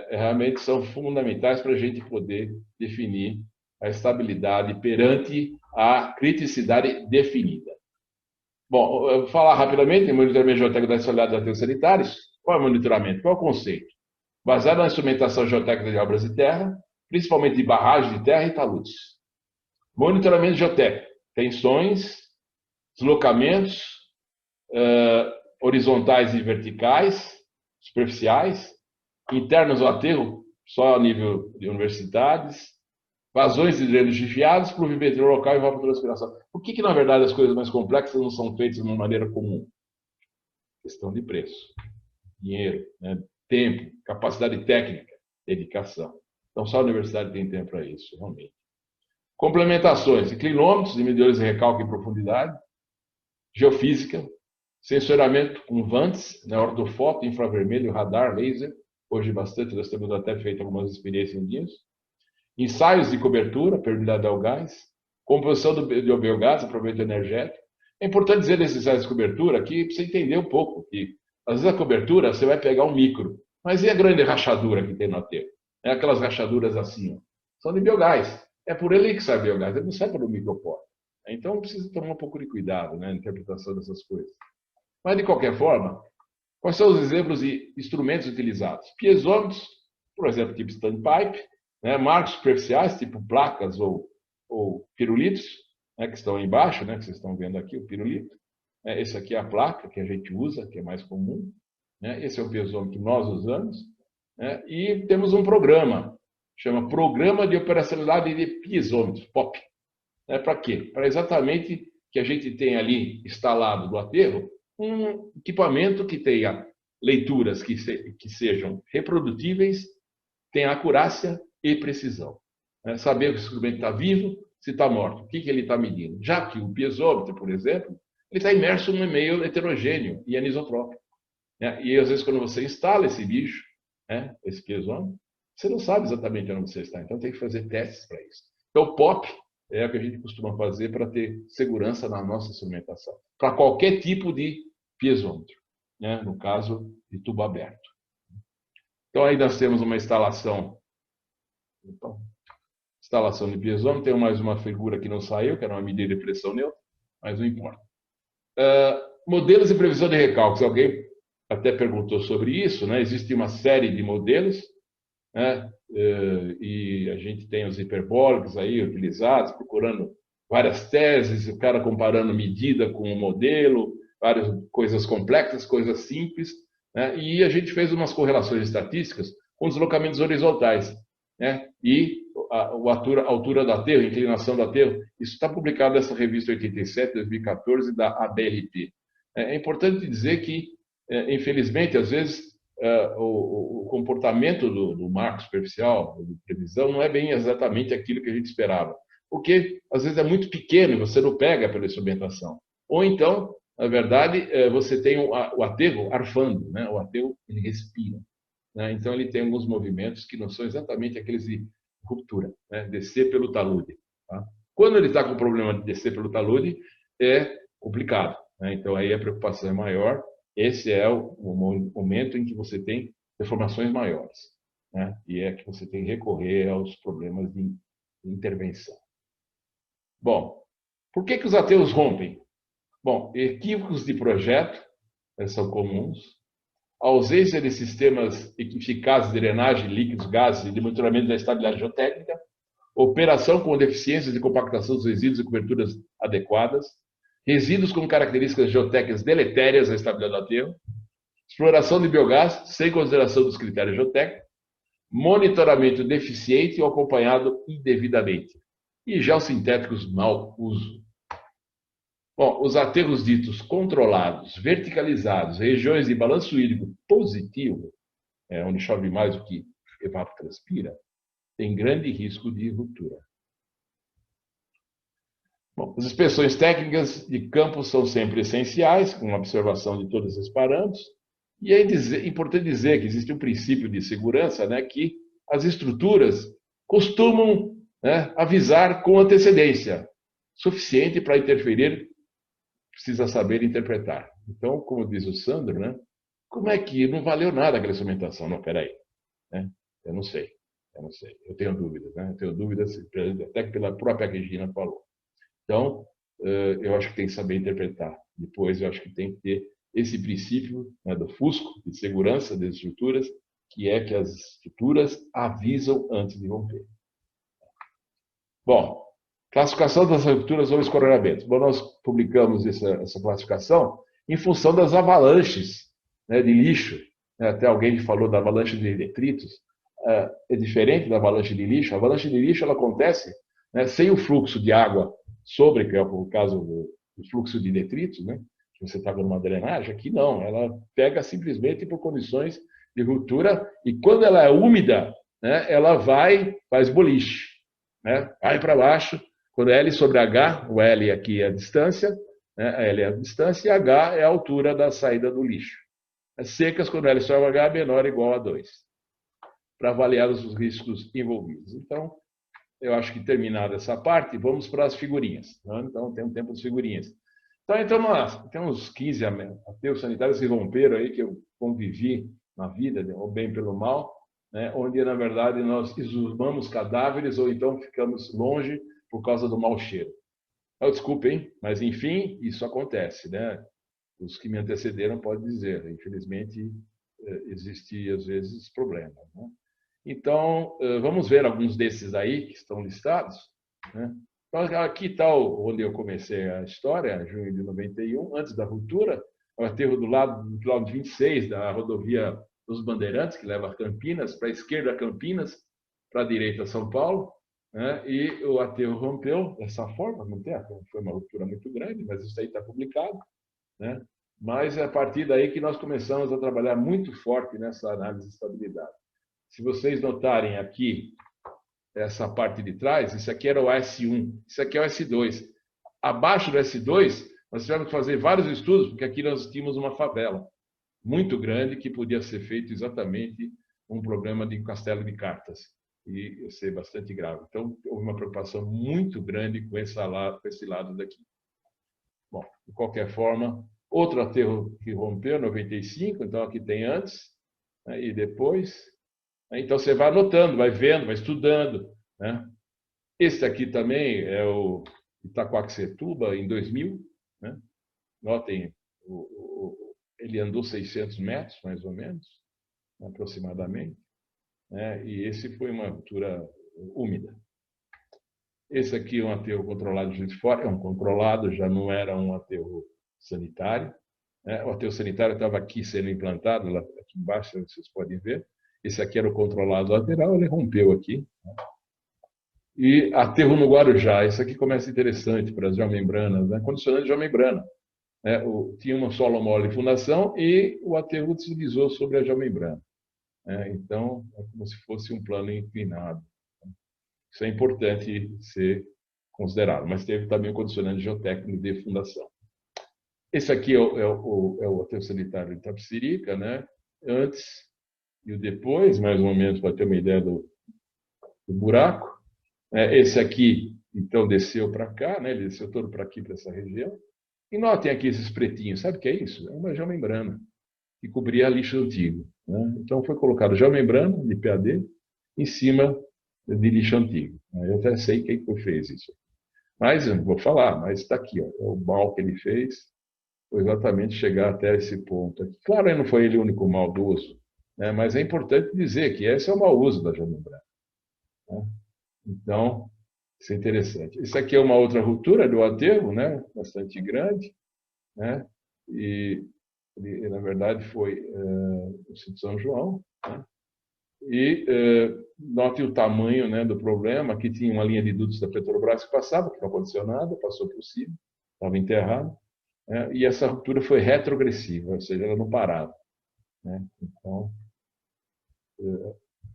realmente são fundamentais para a gente poder definir a estabilidade perante a criticidade definida. Bom, eu vou falar rapidamente, monitoramento geotécnico das solidariedades de aterros sanitários. Qual é o monitoramento? Qual é o conceito? Baseado na instrumentação geotécnica de obras de terra, principalmente de barragens de terra e taludes. Monitoramento geotécnico, tensões, deslocamentos horizontais e verticais, superficiais, internos ao aterro, só a nível de universidades, vazões de drenos desviados, pluviometria local e evapotranspiração. Por que, na verdade, as coisas mais complexas não são feitas de uma maneira comum? Questão de preço, dinheiro, né? Tempo, capacidade técnica, dedicação. Então, só a universidade tem tempo para isso, realmente. Complementações, inclinômetros, medidores de recalque e profundidade, geofísica, sensoramento com vantes, né, ortofoto, infravermelho, radar, laser, hoje bastante, nós temos até feito algumas experiências nisso. Ensaios de cobertura, permeabilidade ao gás, Composição do biogás, aproveitamento energético. É importante dizer nesses áreas de cobertura que você entender um pouco que às vezes a cobertura você vai pegar um micro, mas e a grande rachadura que tem no aterro? É aquelas rachaduras assim, ó, são de biogás. É por ele que sai biogás, ele não sai pelo microporo. Então precisa tomar um pouco de cuidado, né, na interpretação dessas coisas. Mas de qualquer forma, quais são os exemplos de instrumentos utilizados? Piezômetros, por exemplo, tipo standpipe, né, marcos superficiais, tipo placas ou pirulitos, né, que estão aí embaixo, né, que vocês estão vendo aqui, o pirulito. Esse aqui é a placa que a gente usa, que é mais comum. Né, esse é o piezômetro que nós usamos. Né, e temos um programa, chama Programa de Operacionalidade de Piezômetros, POP. Para quê? Para exatamente que a gente tenha ali instalado do aterro um equipamento que tenha leituras que sejam reprodutíveis, tenha acurácia e precisão. Saber que o instrumento está vivo, se está morto, o que ele está medindo. Já que o piezômetro, por exemplo, ele está imerso num meio heterogêneo e anisotrópico. E às vezes quando você instala esse bicho, esse piezômetro, você não sabe exatamente onde você está, então tem que fazer testes para isso. Então o POP é o que a gente costuma fazer para ter segurança na nossa instrumentação, para qualquer tipo de piezômetro, no caso de tubo aberto. Então aí nós temos uma instalação de piezômetro, tem mais uma figura que não saiu, que era uma medida de pressão neutra, mas não importa. Modelos e previsão de recálculos, alguém até perguntou sobre isso, né? Existe uma série de modelos, né? E a gente tem os hiperbólicos aí utilizados, procurando várias teses, o cara comparando medida com o modelo, várias coisas complexas, coisas simples, né? E a gente fez umas correlações estatísticas com deslocamentos horizontais, né? E a altura do aterro, a inclinação do aterro, isso está publicado nessa revista 87, 2014, da ABRT. É importante dizer que, infelizmente, às vezes, o comportamento do marco superficial, de previsão, não é bem exatamente aquilo que a gente esperava. Porque, às vezes, é muito pequeno e você não pega pela instrumentação. Ou então, na verdade, você tem o aterro arfando, né? O aterro ele respira. Né? Então, ele tem alguns movimentos que não são exatamente aqueles de ruptura, né? Descer pelo talude. Tá? Quando ele está com o problema de descer pelo talude, é complicado. Né? Então, aí a preocupação é maior. Esse é o momento em que você tem deformações maiores. Né? E é que você tem que recorrer aos problemas de intervenção. Bom, por que os aterros rompem? Bom, equívocos de projeto são comuns. A ausência de sistemas eficazes de drenagem, líquidos, gases e de monitoramento da estabilidade geotécnica. Operação com deficiências de compactação dos resíduos e coberturas adequadas. Resíduos com características geotécnicas deletérias à estabilidade do aterro. Exploração de biogás sem consideração dos critérios geotécnicos. Monitoramento deficiente ou acompanhado indevidamente. E geossintéticos mau uso. Bom, os aterros ditos controlados, verticalizados, regiões de balanço hídrico positivo, onde chove mais do que evapotranspira, tem grande risco de ruptura. Bom, as inspeções técnicas de campo são sempre essenciais, com observação de todos esses parâmetros, e é importante dizer que existe um princípio de segurança, né, que as estruturas costumam, né, avisar com antecedência, suficiente para interferir, precisa saber interpretar. Então, como diz o Sandro, né, como é que não valeu nada aquela instrumentação? Não, peraí, né? Eu não sei, eu tenho dúvidas, né? Eu tenho dúvidas, até que pela própria Regina falou. Então, eu acho que tem que saber interpretar. Depois, eu acho que tem que ter esse princípio, né, do FUSCO, de segurança das estruturas, que é que as estruturas avisam antes de romper. Bom, classificação das rupturas ou escorregamentos. Bom, nós publicamos essa classificação em função das avalanches, né, de lixo. Até alguém falou da avalanche de detritos. É diferente da avalanche de lixo. A avalanche de lixo ela acontece, né, sem o fluxo de água sobre, que é o caso do fluxo de detritos, né, que você está vendo uma drenagem. Aqui não, ela pega simplesmente por condições de ruptura e quando ela é úmida, né, ela faz boliche, né, vai para baixo. Quando L sobre H, o L aqui é a distância, né, a L é a distância e H é a altura da saída do lixo. As secas, quando L sobre H é menor ou igual a 2, para avaliar os riscos envolvidos. Então, eu acho que terminada essa parte, vamos para as figurinhas. Né? Então, tem um tempo das figurinhas. Então, tem uns 15 ateus sanitários que romperam aí, que eu convivi na vida, ou bem pelo mal, né? Onde, na verdade, nós exumamos cadáveres ou então ficamos longe por causa do mau cheiro. Então, desculpem, mas, enfim, isso acontece. Né? Os que me antecederam podem dizer, infelizmente, existe, às vezes, problema. Né? Então, vamos ver alguns desses aí que estão listados. Né? Então, aqui está onde eu comecei a história, junho de 91, antes da ruptura, o aterro do lado do quilômetro 26 da rodovia dos Bandeirantes, que leva a Campinas, para a esquerda Campinas, para a direita São Paulo, né? E o aterro rompeu dessa forma, não tem, foi uma ruptura muito grande, mas isso aí está publicado, né? Mas é a partir daí que nós começamos a trabalhar muito forte nessa análise de estabilidade. Se vocês notarem aqui, essa parte de trás, isso aqui era o S1, isso aqui é o S2. Abaixo do S2, nós tivemos que fazer vários estudos, porque aqui nós tínhamos uma favela muito grande que podia ser feito exatamente um problema de castelo de cartas e ia ser bastante grave. Então, houve uma preocupação muito grande com esse lado daqui. Bom, de qualquer forma, outro aterro que rompeu, 95, então aqui tem antes, né, e depois. Então, você vai anotando, vai vendo, vai estudando. Né? Esse aqui também é o Itacoaxetuba, em 2000. Né? Notem, ele andou 600 metros, mais ou menos, aproximadamente. Né? E esse foi uma altura úmida. Esse aqui é um aterro controlado de fora, é um controlado, já não era um aterro sanitário. Né? O aterro sanitário estava aqui sendo implantado, lá aqui embaixo, vocês podem ver. Esse aqui era o controlado lateral, ele rompeu aqui. E aterro no Guarujá, isso aqui começa interessante para as geomembranas, né? Condicionante de geomembrana. Né? Tinha uma solo mole fundação e o aterro deslizou sobre a geomembrana. Né? Então, é como se fosse um plano inclinado. Isso é importante ser considerado, mas teve também o condicionante geotécnico de fundação. Esse aqui é o aterro sanitário de Itapecerica, né? Antes e o depois, mais ou menos, para ter uma ideia do buraco. Esse aqui, então, desceu para cá, né? Ele desceu todo para aqui, para essa região. E notem aqui esses pretinhos. Sabe o que é isso? É uma geomembrana que cobria lixo antigo. Né? Então, foi colocado geomembrana de PAD em cima de lixo antigo. Eu até sei quem fez isso. Mas, eu não vou falar, mas está aqui. Ó, o mal que ele fez foi exatamente chegar até esse ponto aqui. Claro, não foi ele o único maldoso, né? Mas é importante dizer que esse é o mau uso da geomembrana. Né? Então, isso é interessante. Isso aqui é uma outra ruptura do aterro, né? Bastante grande, né? E ele, na verdade, foi no Sítio São João. Né? E note o tamanho, né, do problema. Aqui tinha uma linha de dutos da Petrobras que passava, que não aconteceu nada, passou por cima, estava enterrado. Né? E essa ruptura foi retrogressiva, ou seja, ela não parava. Né? Então,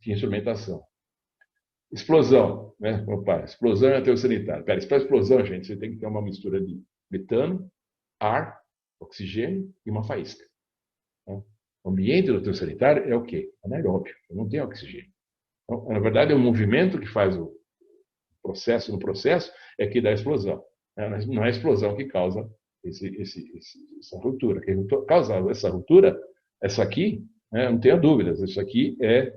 tinha instrumentação. Explosão, né? Opa, explosão e aterro sanitário. Para explosão, gente, você tem que ter uma mistura de metano, ar, oxigênio e uma faísca. Né? O ambiente do aterro sanitário é o quê? Anaeróbio, não tem oxigênio. Então, na verdade, é um movimento que faz o processo no processo é que dá a explosão. Né? Não é a explosão que causa essa ruptura. Quem causa essa ruptura, essa aqui, né? Não tenha dúvidas, isso aqui é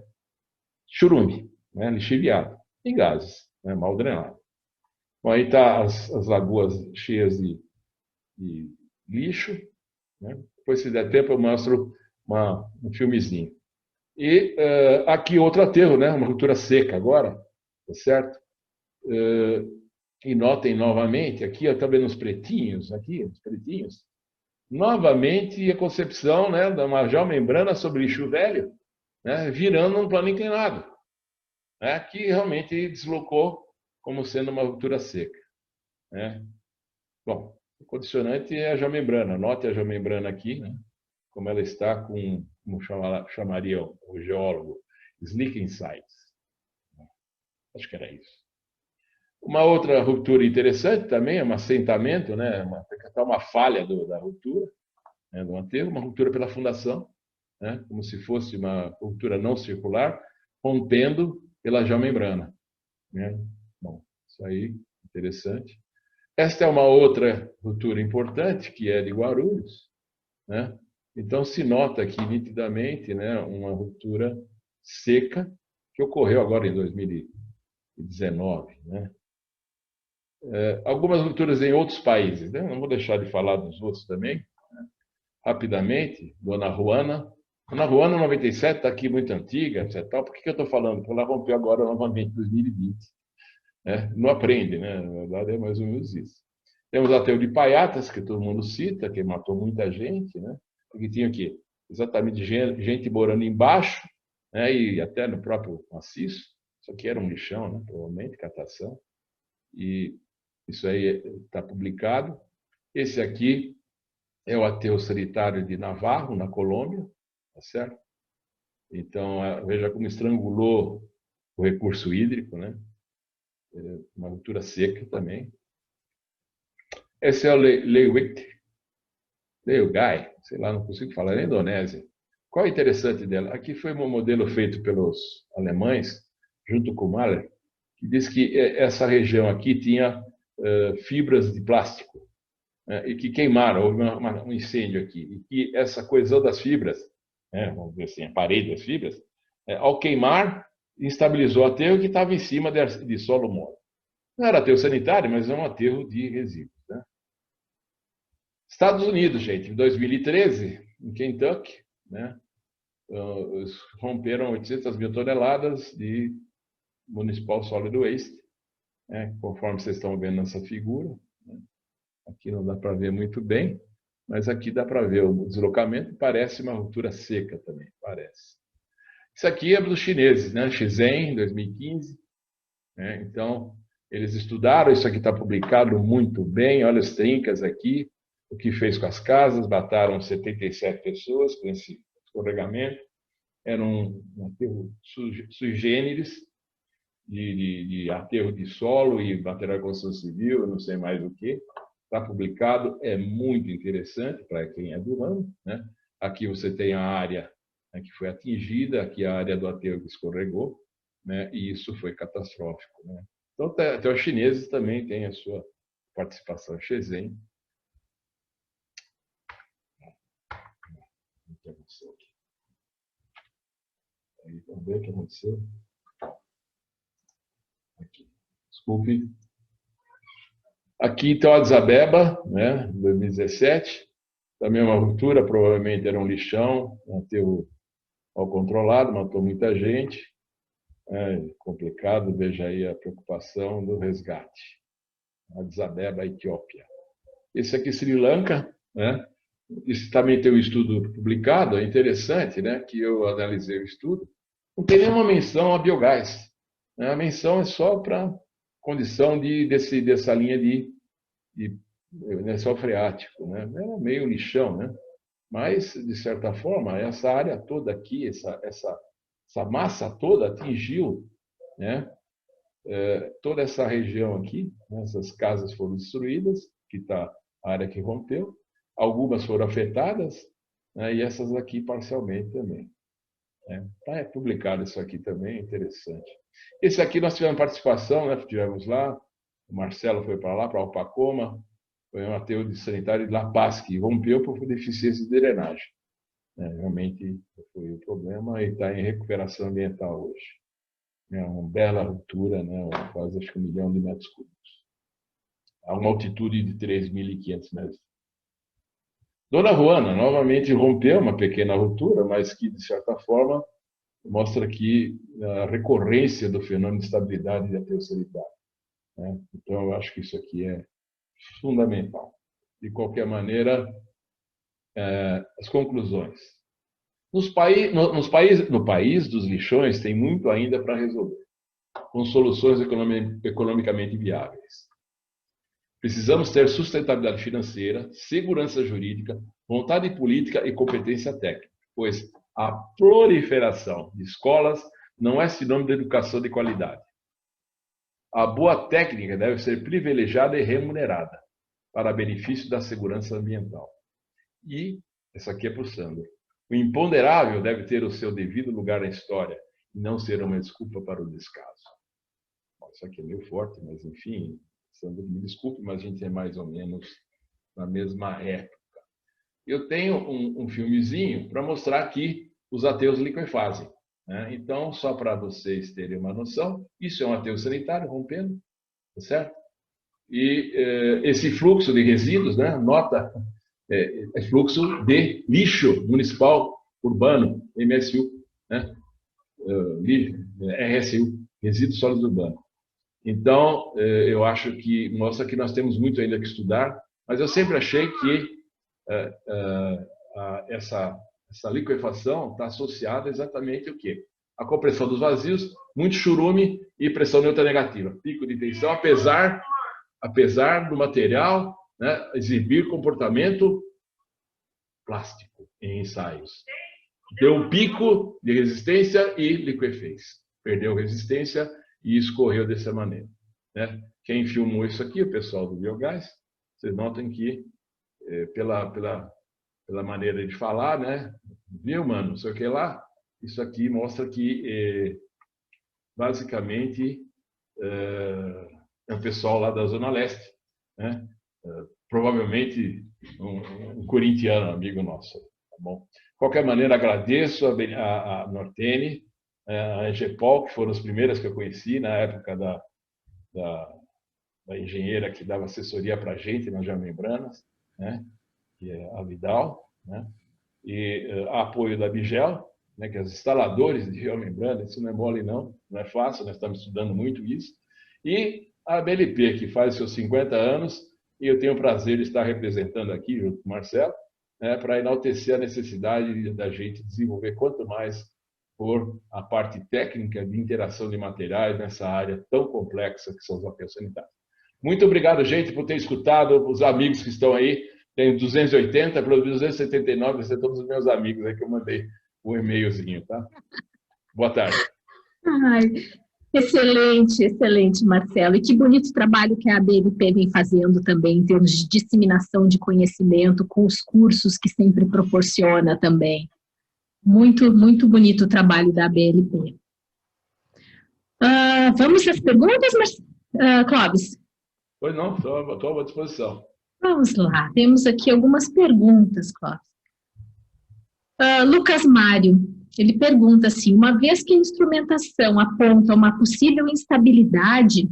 churume, né? Lixiviado, e gases, né? Mal drenado. Bom, aí está as lagoas cheias de lixo. Né? Depois, se der tempo, eu mostro um filmezinho. E aqui outro aterro, né? Uma ruptura seca agora, tá certo? E notem novamente, aqui está vendo os pretinhos, novamente a concepção, né, de uma geomembrana sobre lixo velho, né, virando um plano inclinado, né, que realmente deslocou como sendo uma ruptura seca. Né. Bom, o condicionante é a geomembrana. Note a geomembrana aqui, né, como ela está com, como chamaria o geólogo, slicking sites. Acho que era isso. Uma outra ruptura interessante também é um assentamento, né, uma falha da ruptura, né, do aterro, uma ruptura pela fundação, né, como se fosse uma ruptura não circular, rompendo pela geomembrana. Né. Isso aí, interessante. Esta é uma outra ruptura importante, que é de Guarulhos, né? Então, se nota aqui nitidamente, né, uma ruptura seca que ocorreu agora em 2019, né? Algumas rupturas em outros países, né? Não vou deixar de falar dos outros também, rapidamente. Dona Juana. Dona Juana, 97, está aqui muito antiga, etc. Por que eu estou falando? Porque ela rompeu agora novamente em 2020. Né? Não aprende, né? Na verdade, é mais ou menos isso. Temos Ateu de Paiatas, que todo mundo cita, que matou muita gente, né? Porque tinha o quê? Exatamente gente morando embaixo, né? E até no próprio maciço. Isso aqui era um lixão, né? Provavelmente, catação. E isso aí está publicado. Esse aqui é o ateu sanitário de Navarro, na Colômbia, tá certo? Então, veja como estrangulou o recurso hídrico, né? Uma ruptura seca também. Esse é o Leiwit, Leiugai, sei lá, não consigo falar, é na Indonésia. Qual é o interessante dela? Aqui foi um modelo feito pelos alemães, junto com o Mahler, que diz que essa região aqui tinha fibras de plástico, né, e que queimaram, houve um incêndio aqui, e que essa coesão das fibras, né, vamos dizer assim, a parede das fibras, ao queimar, instabilizou o aterro que estava em cima de solo mole. Não era aterro sanitário, mas é um aterro de resíduos. Né? Estados Unidos, gente, em 2013, em Kentucky, né, romperam 800 mil toneladas de Municipal Solid Waste, né, conforme vocês estão vendo nessa figura. Né? Aqui não dá para ver muito bem, mas aqui dá para ver o deslocamento, parece uma ruptura seca também, parece. Isso aqui é dos chineses, né? Shenzhen, 2015. Né? Então, eles estudaram, isso aqui está publicado muito bem, olha as trincas aqui, o que fez com as casas, mataram 77 pessoas com esse escorregamento. Era um aterro sui generis, de aterro de solo e material de construção civil, não sei mais o que. Está publicado, é muito interessante para quem é do ramo. Né? Aqui você tem a área, né, que foi atingida, aqui a área do aterro que escorregou, né? E isso foi catastrófico. Né? Então, até os chineses também têm a sua participação. Shenzhen. O que aconteceu aqui? Aí, vamos ver o que aconteceu. Aqui. Desculpe. Aqui, então, Addis Abeba, né, 2017. Também uma ruptura, provavelmente era um lixão, um aterro mal controlado, matou muita gente. Complicado, veja aí a preocupação do resgate. Addis Abeba, Etiópia. Esse aqui, Sri Lanka, né? Isso também tem um estudo publicado, é interessante, né? Que eu analisei o estudo. Não tem nenhuma menção a biogás. Né? A menção é só para condição dessa linha de lençol freático, né? Era meio lixão, né? Mas, de certa forma, essa área toda aqui, essa massa toda atingiu, né, toda essa região aqui. Né, essas casas foram destruídas, que está a área que rompeu, algumas foram afetadas, né, e essas aqui parcialmente também. Né. Tá publicado isso aqui também, interessante. Esse aqui nós tivemos participação, né, tivemos lá, o Marcelo foi para lá, para Alpacoma, foi um aterro de sanitário de La Paz, que rompeu por deficiência de drenagem. Realmente foi o problema e está em recuperação ambiental hoje. É uma bela ruptura, né? Quase acho que 1 milhão de metros cúbicos. A uma altitude de 3.500 metros. Dona Juana novamente rompeu uma pequena ruptura, mas que, de certa forma, mostra aqui a recorrência do fenômeno de estabilidade de aterro sanitário. Né? Então, eu acho que isso aqui é fundamental. De qualquer maneira, as conclusões. No país dos lixões tem muito ainda para resolver, com soluções economicamente viáveis. Precisamos ter sustentabilidade financeira, segurança jurídica, vontade política e competência técnica, pois a proliferação de escolas não é sinônimo de educação de qualidade. A boa técnica deve ser privilegiada e remunerada para benefício da segurança ambiental. E, essa aqui é para o Sandro, o imponderável deve ter o seu devido lugar na história e não ser uma desculpa para o descaso. isso aqui é meio forte, mas enfim, Sandro, me desculpe, mas a gente é mais ou menos na mesma época. Eu tenho um filmezinho para mostrar que os ateus liquefazem, né? Então, só para vocês terem uma noção, isso é um ateu sanitário rompendo, tá certo? E esse fluxo de resíduos, né? Nota, é fluxo de lixo municipal urbano, MSU, né? RSU, resíduos sólidos urbanos. Então, eu acho que mostra que nós temos muito ainda que estudar, mas eu sempre achei que essa liquefação está associada exatamente ao quê? A compressão dos vazios, muito churume e pressão neutra negativa. Pico de tensão, apesar do material, né, exibir comportamento plástico em ensaios. Deu um pico de resistência e liquefez. Perdeu resistência e escorreu dessa maneira, né? Quem filmou isso aqui, o pessoal do biogás, vocês notam que pela maneira de falar, né? Viu, mano? Não sei o que lá. Isso aqui mostra que, basicamente, é o pessoal lá da Zona Leste, né? Provavelmente um corintiano, amigo nosso. Tá bom? De qualquer maneira, agradeço a Nortene, a Engepol, que foram as primeiras que eu conheci na época da engenheira que dava assessoria para a gente nas geomembranas, né? Que é a Vidal, né? E apoio da Bigel, né? Que é os instaladores de geomembrana, isso não é mole não é fácil, nós estamos estudando muito isso, e a BLP, que faz seus 50 anos, e eu tenho o prazer de estar representando aqui, junto com o Marcelo, né? Para enaltecer a necessidade da gente desenvolver quanto mais por a parte técnica de interação de materiais nessa área tão complexa que são os ateus sanitários. Muito obrigado, gente, por ter escutado, os amigos que estão aí. Tem 280 para 279, são todos os meus amigos aí que eu mandei um e-mailzinho, tá? Boa tarde. Ai, excelente, excelente, Marcelo. E que bonito trabalho que a ABLP vem fazendo também em termos de disseminação de conhecimento, com os cursos que sempre proporciona também. Muito, muito bonito o trabalho da ABLP. Vamos às perguntas, Clóvis? Pois não, estou à disposição. Vamos lá, temos aqui algumas perguntas, Clóvis. Lucas Mário, ele pergunta assim, uma vez que a instrumentação aponta uma possível instabilidade,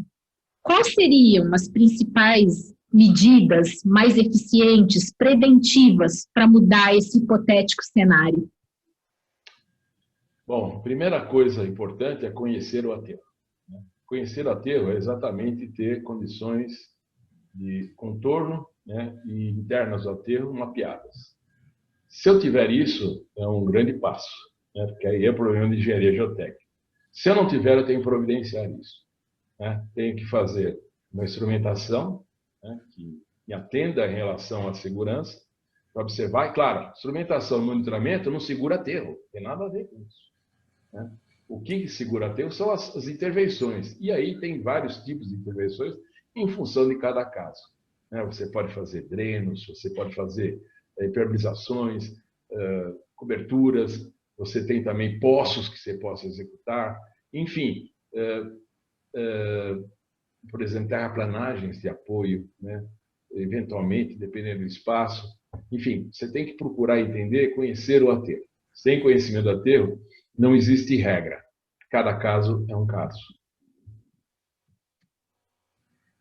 quais seriam as principais medidas mais eficientes, preventivas, para mudar esse hipotético cenário? Bom, primeira coisa importante é conhecer o aterro. Conhecer o aterro é exatamente ter condições de contorno, né, e internas do aterro mapeadas. Se eu tiver isso, é um grande passo, né, porque aí é problema de engenharia geotécnica. Se eu não tiver, eu tenho que providenciar isso, né? Tenho que fazer uma instrumentação, né, que atenda em relação à segurança, para observar. E, claro, instrumentação e monitoramento não segura aterro, tem nada a ver com isso, né? O que segura aterro são as intervenções. E aí tem vários tipos de intervenções em função de cada caso. Você pode fazer drenos, você pode fazer impermeabilizações, coberturas, você tem também poços que você possa executar, enfim, por exemplo, terraplanagens de apoio, né? Eventualmente, dependendo do espaço. Enfim, você tem que procurar entender, conhecer o aterro. Sem conhecimento do aterro, não existe regra. Cada caso é um caso.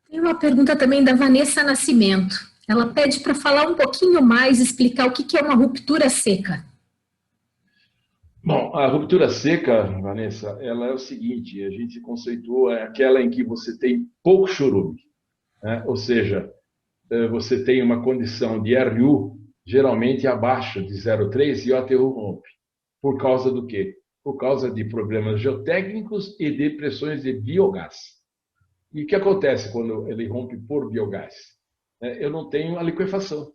Tem uma pergunta também da Vanessa Nascimento. Ela pede para falar um pouquinho mais, explicar o que é uma ruptura seca. Bom, a ruptura seca, Vanessa, ela é o seguinte, a gente conceitua é aquela em que você tem pouco chorume, né? Ou seja, você tem uma condição de RU geralmente abaixo de 0,3 e o aterro rompe. Por causa do quê? Por causa de problemas geotécnicos e de pressões de biogás. E o que acontece quando ele rompe por biogás? Eu não tenho a liquefação.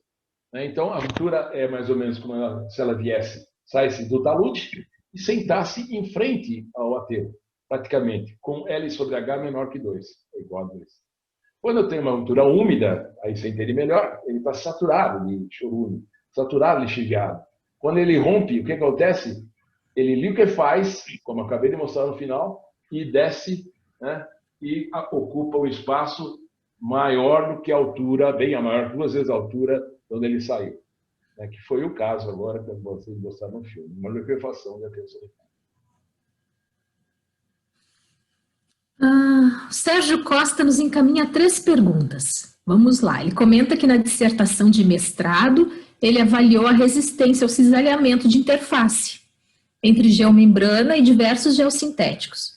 Então, a ruptura é mais ou menos como se ela viesse, saísse do talude e sentasse em frente ao aterro, praticamente, com L sobre H menor que 2, é igual a 2. Quando eu tenho uma ruptura úmida, aí você entende melhor, ele está saturado de chorume, saturado de lixiviado. Quando ele rompe, o que acontece? Ele liquefaz, como eu acabei de mostrar no final, e desce, né? e ocupa um espaço maior do que a altura, bem maior, 2 vezes a altura de onde ele saiu. Que foi o caso agora que vocês mostraram no filme, uma liquefação de aterro solitário. Sérgio Costa nos encaminha 3 perguntas. Vamos lá. Ele comenta que na dissertação de mestrado ele avaliou a resistência ao cisalhamento de interface entre geomembrana e diversos geossintéticos.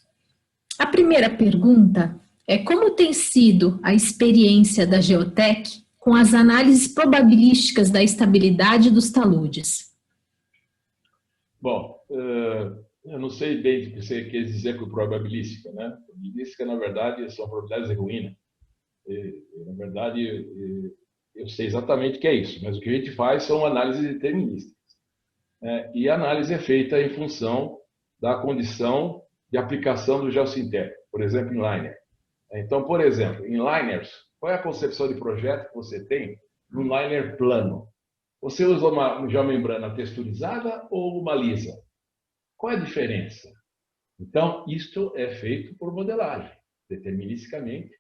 A primeira pergunta é como tem sido a experiência da Geotec com as análises probabilísticas da estabilidade dos taludes? Bom, eu não sei bem o que você quer dizer com probabilística, né? Probabilística, na verdade, são probabilidades de ruína. Na verdade, eu sei exatamente o que é isso, mas o que a gente faz são análises determinísticas. E a análise é feita em função da condição de aplicação do geossintético, por exemplo, em liner. Então, por exemplo, em liners, qual é a concepção de projeto que você tem num liner plano? Você usa uma geomembrana texturizada ou uma lisa? Qual é a diferença? Então, isto é feito por modelagem, deterministicamente.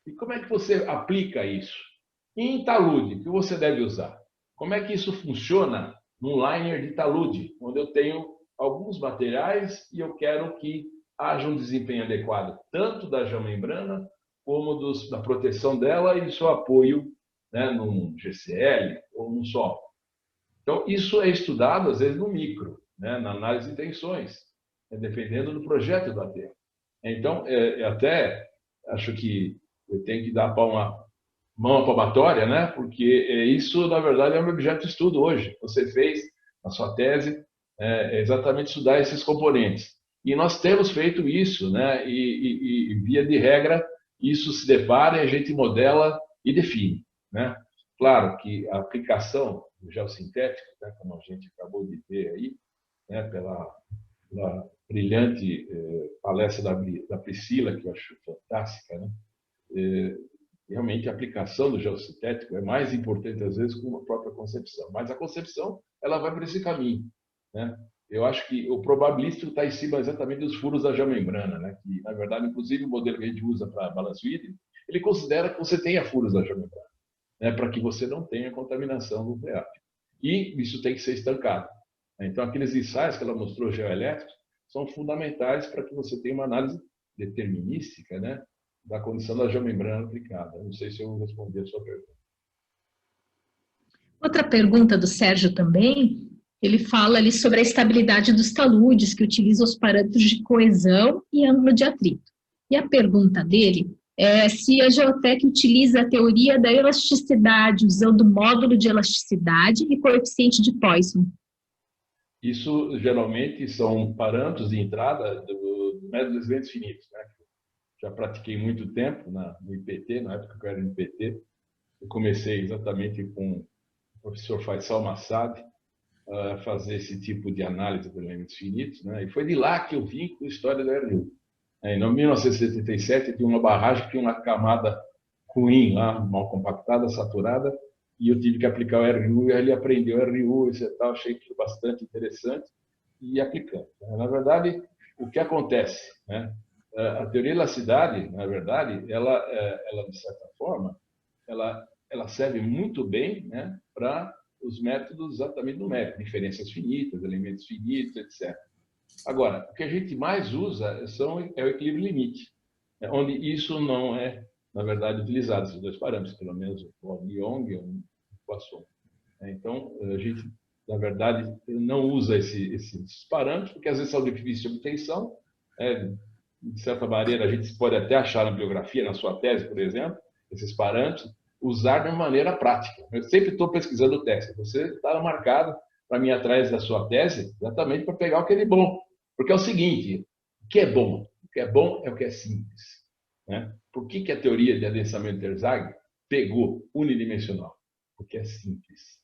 E como é que você aplica isso? Em talude, o que você deve usar? Como é que isso funciona num liner de talude, onde eu tenho alguns materiais e eu quero que haja um desempenho adequado, tanto da geomembrana como da proteção dela e do seu apoio, num GCL ou num solo. Então, isso é estudado, às vezes, no micro, na análise de tensões, dependendo do projeto do aterro. Então, até acho que eu tenho que dar uma mão à palmatória, porque isso, na verdade, é um objeto de estudo hoje. Você fez a sua tese exatamente estudar esses componentes. E nós temos feito isso, e via de regra, isso se depara e a gente modela e define. Claro que a aplicação do geossintético, como a gente acabou de ver aí, pela brilhante palestra da Priscila, que eu acho fantástica, realmente a aplicação do geossintético é mais importante, às vezes, que a própria concepção. Mas a concepção, ela vai por esse caminho. Eu acho que o probabilístico está em cima exatamente dos furos da geomembrana, que, na verdade, inclusive o modelo que a gente usa para balanço hídrico, ele considera que você tenha furos da geomembrana, para que você não tenha contaminação nuclear. E isso tem que ser estancado. Então, aqueles ensaios que ela mostrou geoelétricos são fundamentais para que você tenha uma análise determinística, da condição da geomembrana aplicada. Não sei se eu respondi a sua pergunta. Outra pergunta do Sérgio também, ele fala ali sobre a estabilidade dos taludes, que utiliza os parâmetros de coesão e ângulo de atrito. E a pergunta dele é se a Geotec utiliza a teoria da elasticidade, usando módulo de elasticidade e coeficiente de Poisson. Isso, geralmente, são parâmetros de entrada do método dos eventos finitos. Já pratiquei muito tempo no IPT, na época que eu era no IPT. Eu comecei exatamente com o professor Faisal Massad a fazer esse tipo de análise de elementos finitos. E foi de lá que eu vim com a história da RU. Em 1977, tinha uma barragem que tinha uma camada ruim lá, mal compactada, saturada, e eu tive que aplicar o RU, e ele aprendeu o RU, e tal, achei que foi bastante interessante, e aplicando. Na verdade, o que acontece? A teoria da elasticidade, na verdade, ela de certa forma, ela serve muito bem para os métodos exatamente numéricos, diferenças finitas, elementos finitos, etc. Agora, o que a gente mais usa é o equilíbrio limite, onde isso não é, na verdade, utilizado, esses 2 parâmetros, pelo menos o Young e o Poisson. Então, a gente, na verdade, não usa esses parâmetros, porque às vezes são difíceis de obtenção. De certa maneira, a gente pode até achar na bibliografia, na sua tese, por exemplo, esses parâmetros, usar de uma maneira prática. Eu sempre estou pesquisando o texto. Você está marcado para mim atrás da sua tese, exatamente para pegar o que é bom. Porque é o seguinte, o que é bom? O que é bom é o que é simples. Por que a teoria de adensamento de Terzaghi pegou unidimensional? Porque é simples.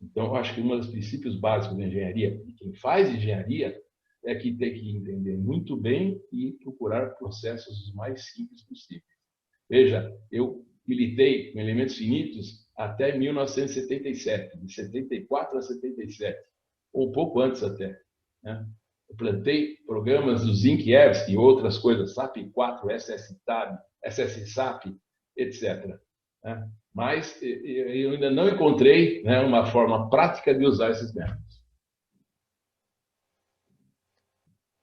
Então, eu acho que um dos princípios básicos da engenharia, de quem faz engenharia, é que tem que entender muito bem e procurar processos os mais simples possíveis. Veja, eu militei com elementos finitos até 1977, de 74 a 77, ou um pouco antes até. Eu plantei programas do Zinkiewicz e outras coisas, SAP4, SSSAP, etc. Né? Mas eu ainda não encontrei, né, uma forma prática de usar esses métodos.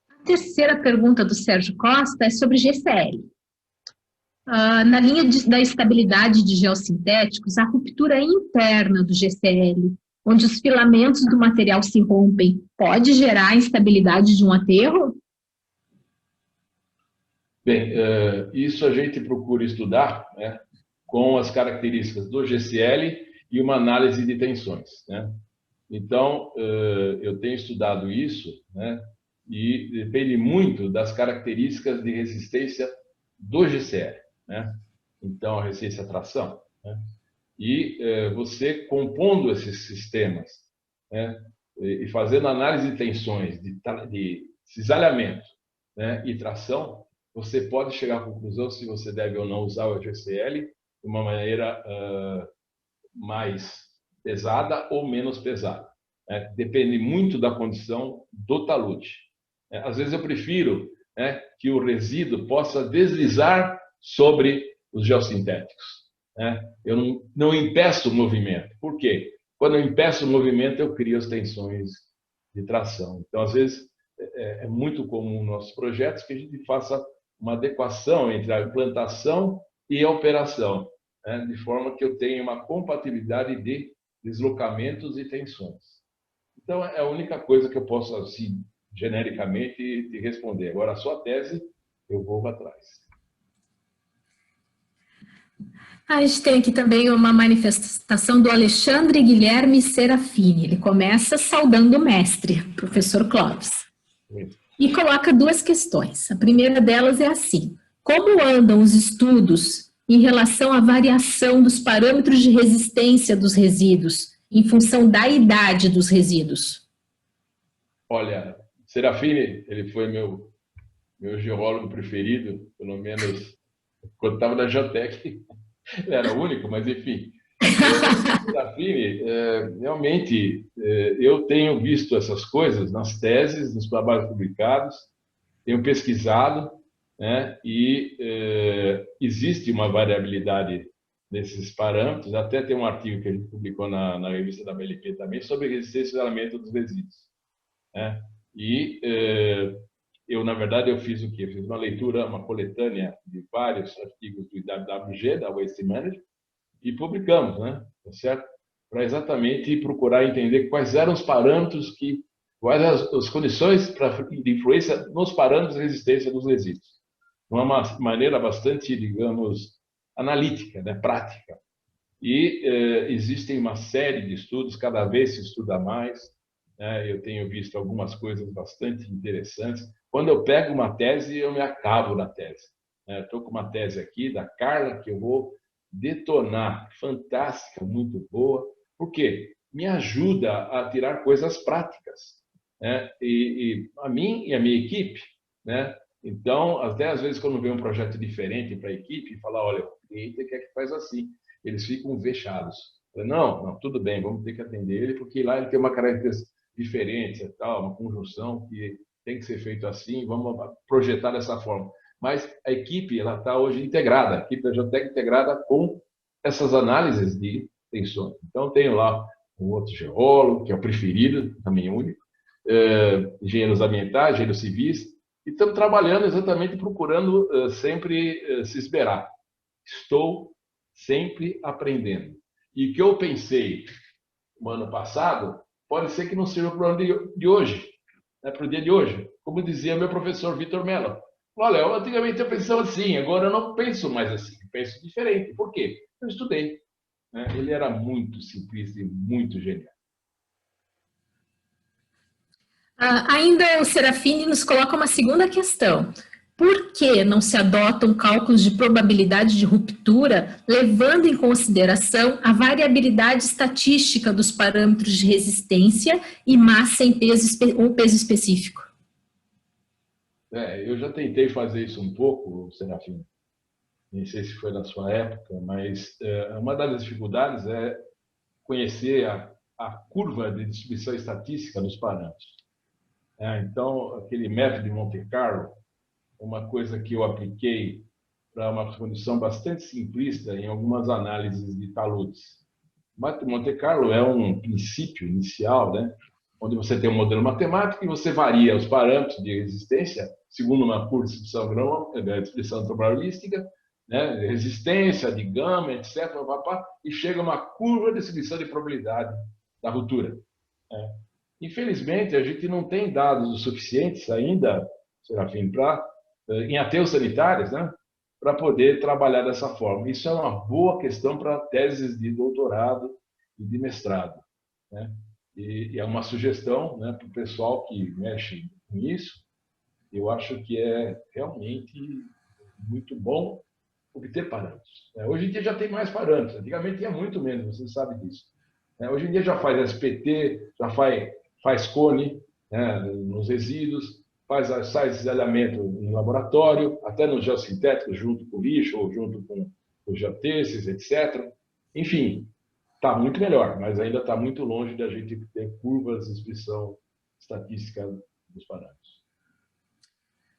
A terceira pergunta do Sérgio Costa é sobre GCL. Na linha da estabilidade de geossintéticos, a ruptura interna do GCL, onde os filamentos do material se rompem, pode gerar a instabilidade de um aterro? Bem, isso a gente procura estudar, né, com as características do GCL e uma análise de tensões, né? Então, eu tenho estudado isso, né, e depende muito das características de resistência do GCL, né? Então, a resistência à tração, né? E você compondo esses sistemas, né, e fazendo análise de tensões, de cisalhamento, né, e tração, você pode chegar à conclusão se você deve ou não usar o GCL de uma maneira mais pesada ou menos pesada. Né? Depende muito da condição do talude. Às vezes eu prefiro, né, que o resíduo possa deslizar sobre os geossintéticos. Né? Eu não impeço o movimento. Por quê? Quando eu impeço o movimento, eu crio as tensões de tração. Então, às vezes, é muito comum nos nossos projetos que a gente faça uma adequação entre a implantação e a operação, né? De forma que eu tenha uma compatibilidade de deslocamentos e tensões. Então, é a única coisa que eu posso, assim, genericamente, te responder. Agora, a sua tese, eu vou atrás. A gente tem aqui também uma manifestação do Alexandre Guilherme Serafini. Ele começa saudando o mestre, professor Clóvis. E coloca duas questões. A primeira delas é assim: como andam os estudos em relação à variação dos parâmetros de resistência dos resíduos em função da idade dos resíduos? Olha, Serafini, ele foi meu geólogo preferido, pelo menos quando estava na Geotec. Ele era o único, mas enfim. Serafini, realmente, eu tenho visto essas coisas nas teses, nos trabalhos publicados, tenho pesquisado, né, e existe uma variabilidade desses parâmetros. Até tem um artigo que a gente publicou na revista da BLP também sobre resistência e isolamento dos resíduos. Né? E eu, na verdade, eu fiz o quê? Eu fiz uma leitura, uma coletânea de vários artigos do IWG, da Waste Management, e publicamos, né? Tá certo? Para exatamente procurar entender quais eram os parâmetros quais as condições de influência nos parâmetros de resistência dos resíduos. De uma maneira bastante, digamos, analítica, né? Prática. E existem uma série de estudos, cada vez se estuda mais, né? Eu tenho visto algumas coisas bastante interessantes. Quando eu pego uma tese, eu me acabo na tese. Estou com uma tese aqui da Carla, que eu vou detonar, fantástica, muito boa. Por quê? Me ajuda a tirar coisas práticas, né? E a mim e a minha equipe, né? Então, até às vezes, quando vem um projeto diferente para a equipe, fala, olha, o cliente quer que faz assim. Eles ficam vexados. Não, tudo bem, vamos ter que atender ele, porque lá ele tem uma característica diferente, tal, uma conjunção que tem que ser feito assim, vamos projetar dessa forma. Mas a equipe ela está hoje integrada, a equipe da Geotec integrada com essas análises de tensões. Então, tenho lá um outro geólogo, que é o preferido, também único, engenheiros ambientais, engenheiros civis, e estamos trabalhando exatamente procurando sempre se esmerar. Estou sempre aprendendo. E o que eu pensei no ano passado, pode ser que não sirva para o ano de hoje, né, para o dia de hoje. Como dizia meu professor Vitor Mello. Olha, antigamente eu pensava assim, agora eu não penso mais assim, eu penso diferente. Por quê? Eu estudei. Né? Ele era muito simplista e muito genial. Ainda o Serafini nos coloca uma segunda questão. Por que não se adotam cálculos de probabilidade de ruptura, levando em consideração a variabilidade estatística dos parâmetros de resistência e massa em peso ou peso específico? Eu já tentei fazer isso um pouco, Serafim. Nem sei se foi na sua época, mas uma das dificuldades é conhecer a curva de distribuição estatística dos parâmetros. Então, aquele método de Monte Carlo, uma coisa que eu apliquei para uma condição bastante simplista em algumas análises de taludes. Monte Carlo é um princípio inicial, né? Onde você tem um modelo matemático e você varia os parâmetros de resistência segundo uma curva de distribuição probabilística, né? Resistência de gama, etc. E chega a uma curva de distribuição de probabilidade da ruptura. Infelizmente, a gente não tem dados o suficientes ainda, Serafim, em aterros sanitários, né? Para poder trabalhar dessa forma. Isso é uma boa questão para teses de doutorado e de mestrado, né? E é uma sugestão, né, para o pessoal que mexe com isso. Eu acho que é realmente muito bom obter parâmetros. Hoje em dia já tem mais parâmetros. Antigamente tinha muito menos, você sabe disso. Hoje em dia já faz SPT, já faz cone, né, nos resíduos, faz cisalhamento em laboratório, até no geossintético, junto com o lixo ou junto com os geotesses, etc. Enfim, está muito melhor, mas ainda está muito longe de a gente ter curvas de expressão estatística dos parâmetros.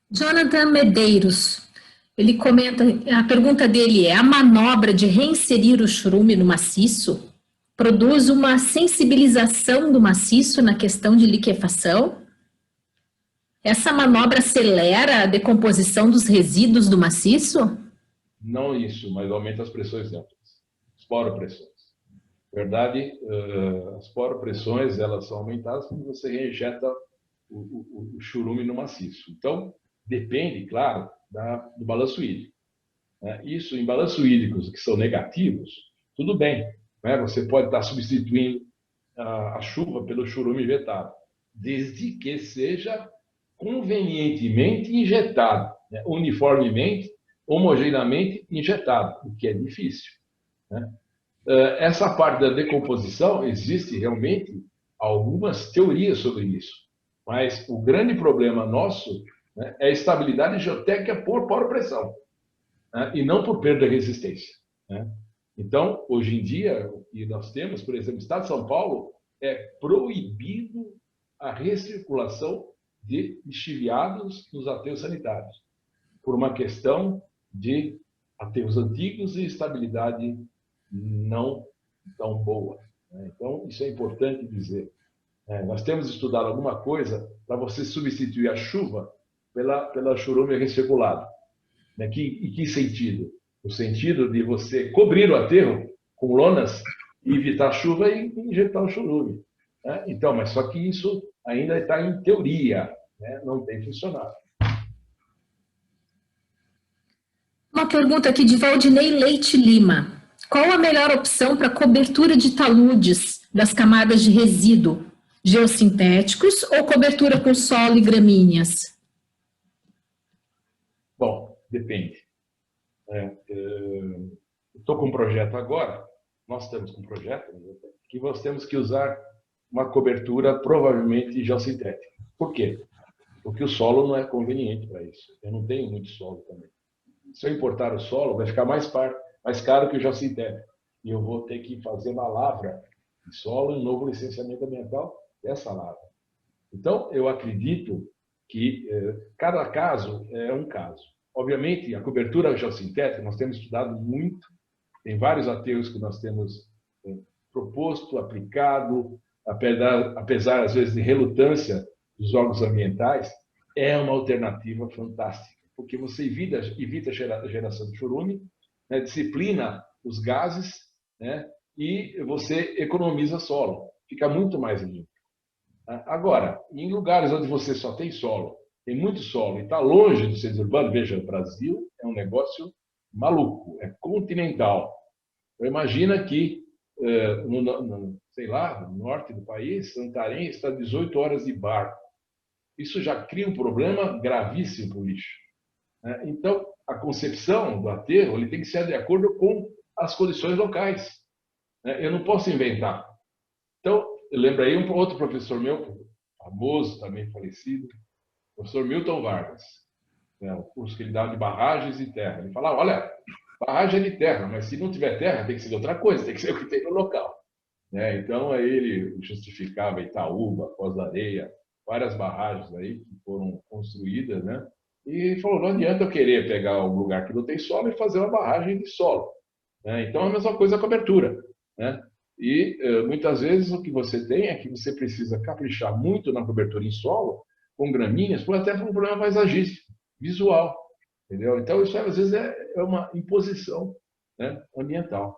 Jonathan Medeiros, ele comenta, a pergunta dele é: a manobra de reinserir o churume no maciço produz uma sensibilização do maciço na questão de liquefação? Essa manobra acelera a decomposição dos resíduos do maciço? Não isso, mas aumenta as pressões neutras, esporopressões. Na verdade, as esporopressões elas são aumentadas quando você reinjeta o churume no maciço. Então, depende, claro, do balanço hídrico. Isso em balanços hídricos que são negativos, tudo bem. Você pode estar substituindo a chuva pelo churume injetado, desde que seja convenientemente injetado, uniformemente, homogeneamente injetado, o que é difícil. Essa parte da decomposição, existe realmente algumas teorias sobre isso, mas o grande problema nosso, é a estabilidade geotécnica por poropressão, e não por perda de resistência. Então, hoje em dia, o que nós temos, por exemplo, no estado de São Paulo, é proibido a recirculação de lixiviados nos aterros sanitários, por uma questão de aterros antigos e estabilidade não tão boa. Então, isso é importante dizer. Nós temos estudado alguma coisa para você substituir a chuva pela churume recirculado. Em que sentido? No sentido de você cobrir o aterro com lonas e evitar chuva e injetar o churume. Então, mas só que isso ainda está em teoria, não tem funcionado. Uma pergunta aqui de Valdinei Leite Lima. Qual a melhor opção para cobertura de taludes das camadas de resíduo? Geossintéticos ou cobertura com solo e gramíneas? Bom, depende. Estou com um projeto agora, nós estamos com um projeto que nós temos que usar uma cobertura provavelmente geossintética. Por quê? Porque o solo não é conveniente para isso. Eu não tenho muito solo também. Se eu importar o solo, vai ficar mais caro que o geossintético. E eu vou ter que fazer uma lavra de solo e um novo licenciamento ambiental dessa lavra. Então, eu acredito que cada caso é um caso. Obviamente, a cobertura geossintética, nós temos estudado muito, tem vários aterros que nós temos proposto, aplicado, apesar às vezes, de relutância dos órgãos ambientais, é uma alternativa fantástica, porque você evita a geração de churume, disciplina os gases, e você economiza solo, fica muito mais limpo. Agora, em lugares onde você só tem solo, tem muito solo e está longe do centro urbano, veja, o Brasil é um negócio maluco, é continental. Então, imagina que, sei lá, no norte do país, Santarém está 18 horas de barco. Isso já cria um problema gravíssimo para o lixo. Então, a concepção do aterro ele tem que ser de acordo com as condições locais. Eu não posso inventar. Então, eu lembro aí um outro professor meu, famoso, também falecido, o professor Milton Vargas, o curso que ele dava de barragens e terra. Ele falava, olha, barragem é de terra, mas se não tiver terra, tem que ser de outra coisa, tem que ser o que tem no local. Então, aí ele justificava Itaúba, Foz da Areia, várias barragens aí que foram construídas, né? E falou, não adianta eu querer pegar um lugar que não tem solo e fazer uma barragem de solo, né? Então, é a mesma coisa a cobertura, né? E muitas vezes o que você tem é que você precisa caprichar muito na cobertura em solo, com gramíneas, até por um problema paisagístico, visual, entendeu? Então, isso às vezes é uma imposição, né, ambiental.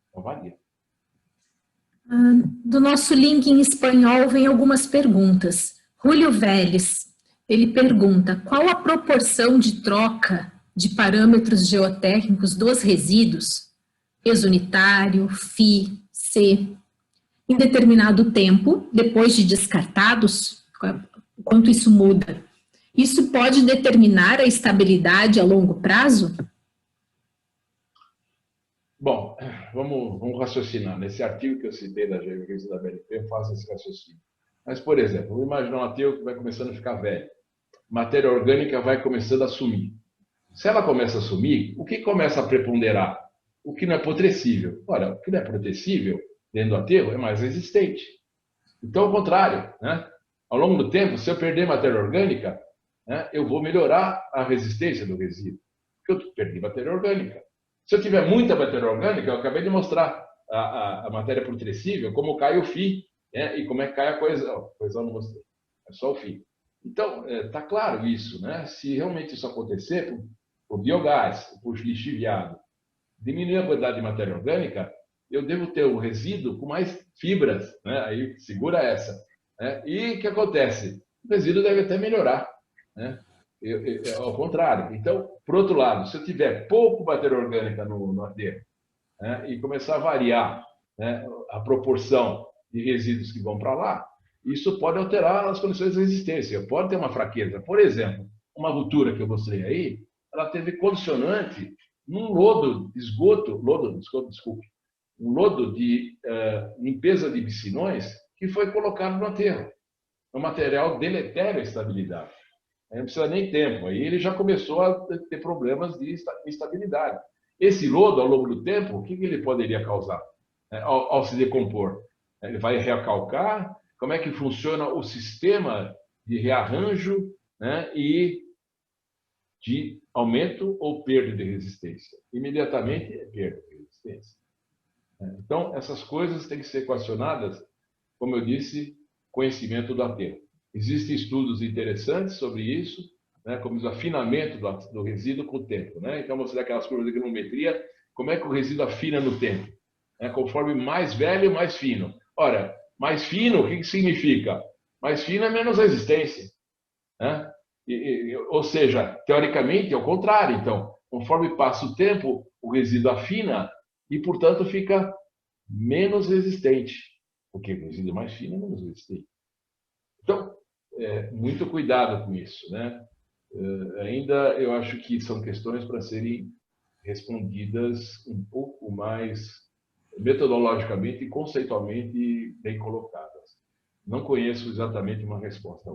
Então, varia. Do nosso link em espanhol vem algumas perguntas. Julio Vélez, ele pergunta, qual a proporção de troca de parâmetros geotécnicos dos resíduos, peso unitário, Φ, C, em determinado tempo, depois de descartados, quanto isso muda? Isso pode determinar a estabilidade a longo prazo? Bom, vamos raciocinar. Nesse artigo que eu citei da GeoGeografia da BNP, eu faço esse raciocínio. Mas, por exemplo, vamos imaginar um aterro que vai começando a ficar velho. Matéria orgânica vai começando a sumir. Se ela começa a sumir, o que começa a preponderar? O que não é putrescível. Ora, o que não é putrescível dentro do aterro é mais resistente. Então, ao contrário, né? Ao longo do tempo, se eu perder matéria orgânica, né, eu vou melhorar a resistência do resíduo, porque eu perdi matéria orgânica. Se eu tiver muita matéria orgânica, eu acabei de mostrar a matéria putrescível, como cai o Φ, né, e como é que cai a coesão. A coesão não mostrei, é só o Φ. Então, está claro isso, né? Se realmente isso acontecer, por biogás, por lixiviado, diminuir a quantidade de matéria orgânica, eu devo ter o resíduo com mais fibras, né? Aí segura essa. Né? E o que acontece? O resíduo deve até melhorar, né? Ao contrário. Então, por outro lado, se eu tiver pouco matéria orgânica no aterro, né, e começar a variar, né, a proporção de resíduos que vão para lá, isso pode alterar as condições de resistência, pode ter uma fraqueza. Por exemplo, uma ruptura que eu mostrei aí, ela teve condicionante num lodo de esgoto, desculpe, um lodo de limpeza de piscinões que foi colocado no aterro. É um material deletério à estabilidade. Aí não precisa nem tempo. Aí ele já começou a ter problemas de instabilidade. Esse lodo, ao longo do tempo, o que ele poderia causar, né, ao se decompor? Ele vai recalcar? Como é que funciona o sistema de rearranjo, né, e de aumento ou perda de resistência? Imediatamente é perda de resistência. Então, essas coisas têm que ser equacionadas, como eu disse, conhecimento do aterro. Existem estudos interessantes sobre isso, né, como o afinamento do resíduo com o tempo. Né? Então, você dá aquelas curvas de granulometria, como é que o resíduo afina no tempo? Conforme mais velho, mais fino. Ora, mais fino, o que significa? Mais fino é menos resistência. Né? Ou seja, teoricamente, é o contrário. Então, conforme passa o tempo, o resíduo afina e, portanto, fica menos resistente. Porque o resíduo mais fino é menos resistente. Então, muito cuidado com isso, né? Ainda eu acho que são questões para serem respondidas um pouco mais metodologicamente e conceitualmente bem colocadas. Não conheço exatamente uma resposta.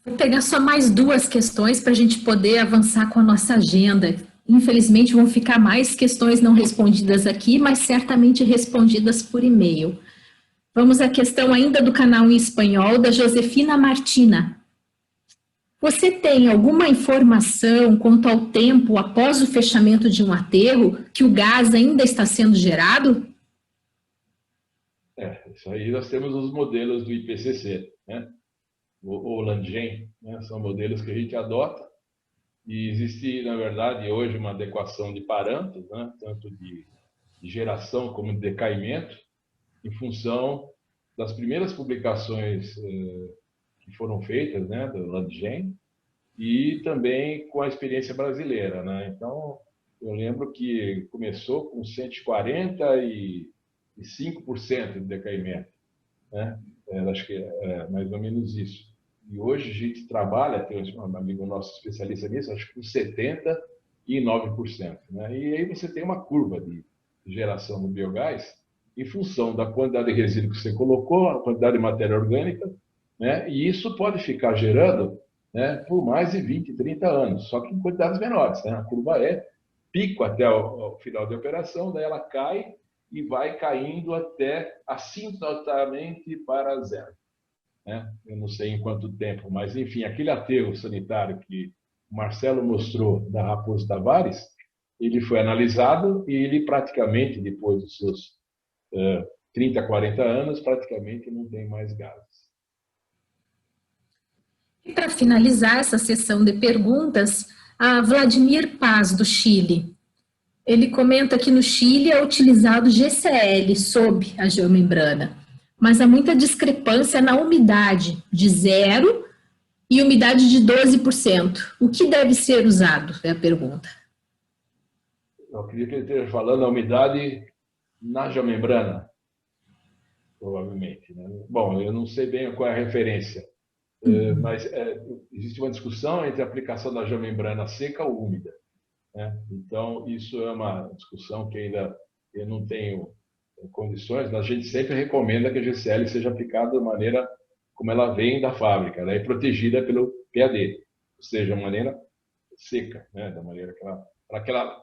Vou pegar só mais duas questões para a gente poder avançar com a nossa agenda. Infelizmente vão ficar mais questões não respondidas aqui, mas certamente respondidas por e-mail. Vamos à questão ainda do canal em espanhol, da Josefina Martina. Você tem alguma informação quanto ao tempo após o fechamento de um aterro que o gás ainda está sendo gerado? Isso aí nós temos os modelos do IPCC, né? O Landgen, né? São modelos que a gente adota e existe, na verdade, hoje uma adequação de parâmetros, né? Tanto de geração como de decaimento, em função das primeiras publicações que foram feitas, né, do Landgen, e também com a experiência brasileira, né? Então, eu lembro que começou com 145% de decaimento, né? Acho que é mais ou menos isso. E hoje a gente trabalha, tem um amigo nosso especialista nisso, acho que com 79%, né? E aí você tem uma curva de geração do biogás em função da quantidade de resíduo que você colocou, a quantidade de matéria orgânica, né? E isso pode ficar gerando, né, por mais de 20, 30 anos, só que em quantidades menores. Né? A curva é pico até o final da operação, daí ela cai e vai caindo até assimptoticamente para zero, né? Eu não sei em quanto tempo, mas, enfim, aquele aterro sanitário que o Marcelo mostrou da Raposo Tavares, ele foi analisado e ele praticamente, depois dos seus 30, 40 anos, praticamente não tem mais gases. E para finalizar essa sessão de perguntas, a Vladimir Paz, do Chile. Ele comenta que no Chile é utilizado GCL sob a geomembrana, mas há muita discrepância na umidade de 0 e umidade de 12%. O que deve ser usado? É a pergunta. Eu acredito que ele esteja falando a umidade na geomembrana, provavelmente, né? Bom, eu não sei bem qual é a referência, mas existe uma discussão entre a aplicação da geomembrana seca ou úmida, né? Então, isso é uma discussão que ainda eu não tenho condições, mas a gente sempre recomenda que a GCL seja aplicada da maneira como ela vem da fábrica, né? E protegida pelo PAD, ou seja, de maneira seca, né? Da maneira que ela, para que ela,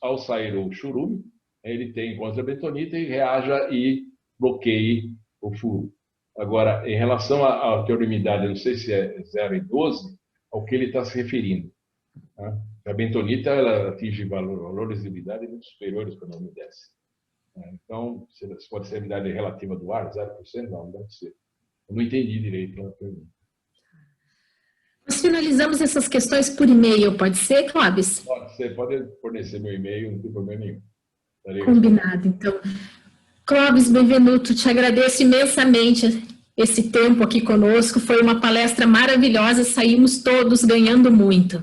ao sair o churume, ele tem contra a bentonita e reaja e bloqueie o furo. Agora, em relação à teor de umidade, eu não sei se é 0 e 12, ao que ele está se referindo, né? A bentonita ela atinge valores de umidade muito superiores quando ela umedece. Então, se pode ser a umidade relativa do ar, 0%, não deve ser. Eu não entendi direito a pergunta. Nós finalizamos essas questões por e-mail, pode ser, Clóvis? Pode ser, pode fornecer meu e-mail, não tem problema nenhum. Combinado, então. Clóvis Benvenuto, te agradeço imensamente esse tempo aqui conosco, foi uma palestra maravilhosa, saímos todos ganhando muito.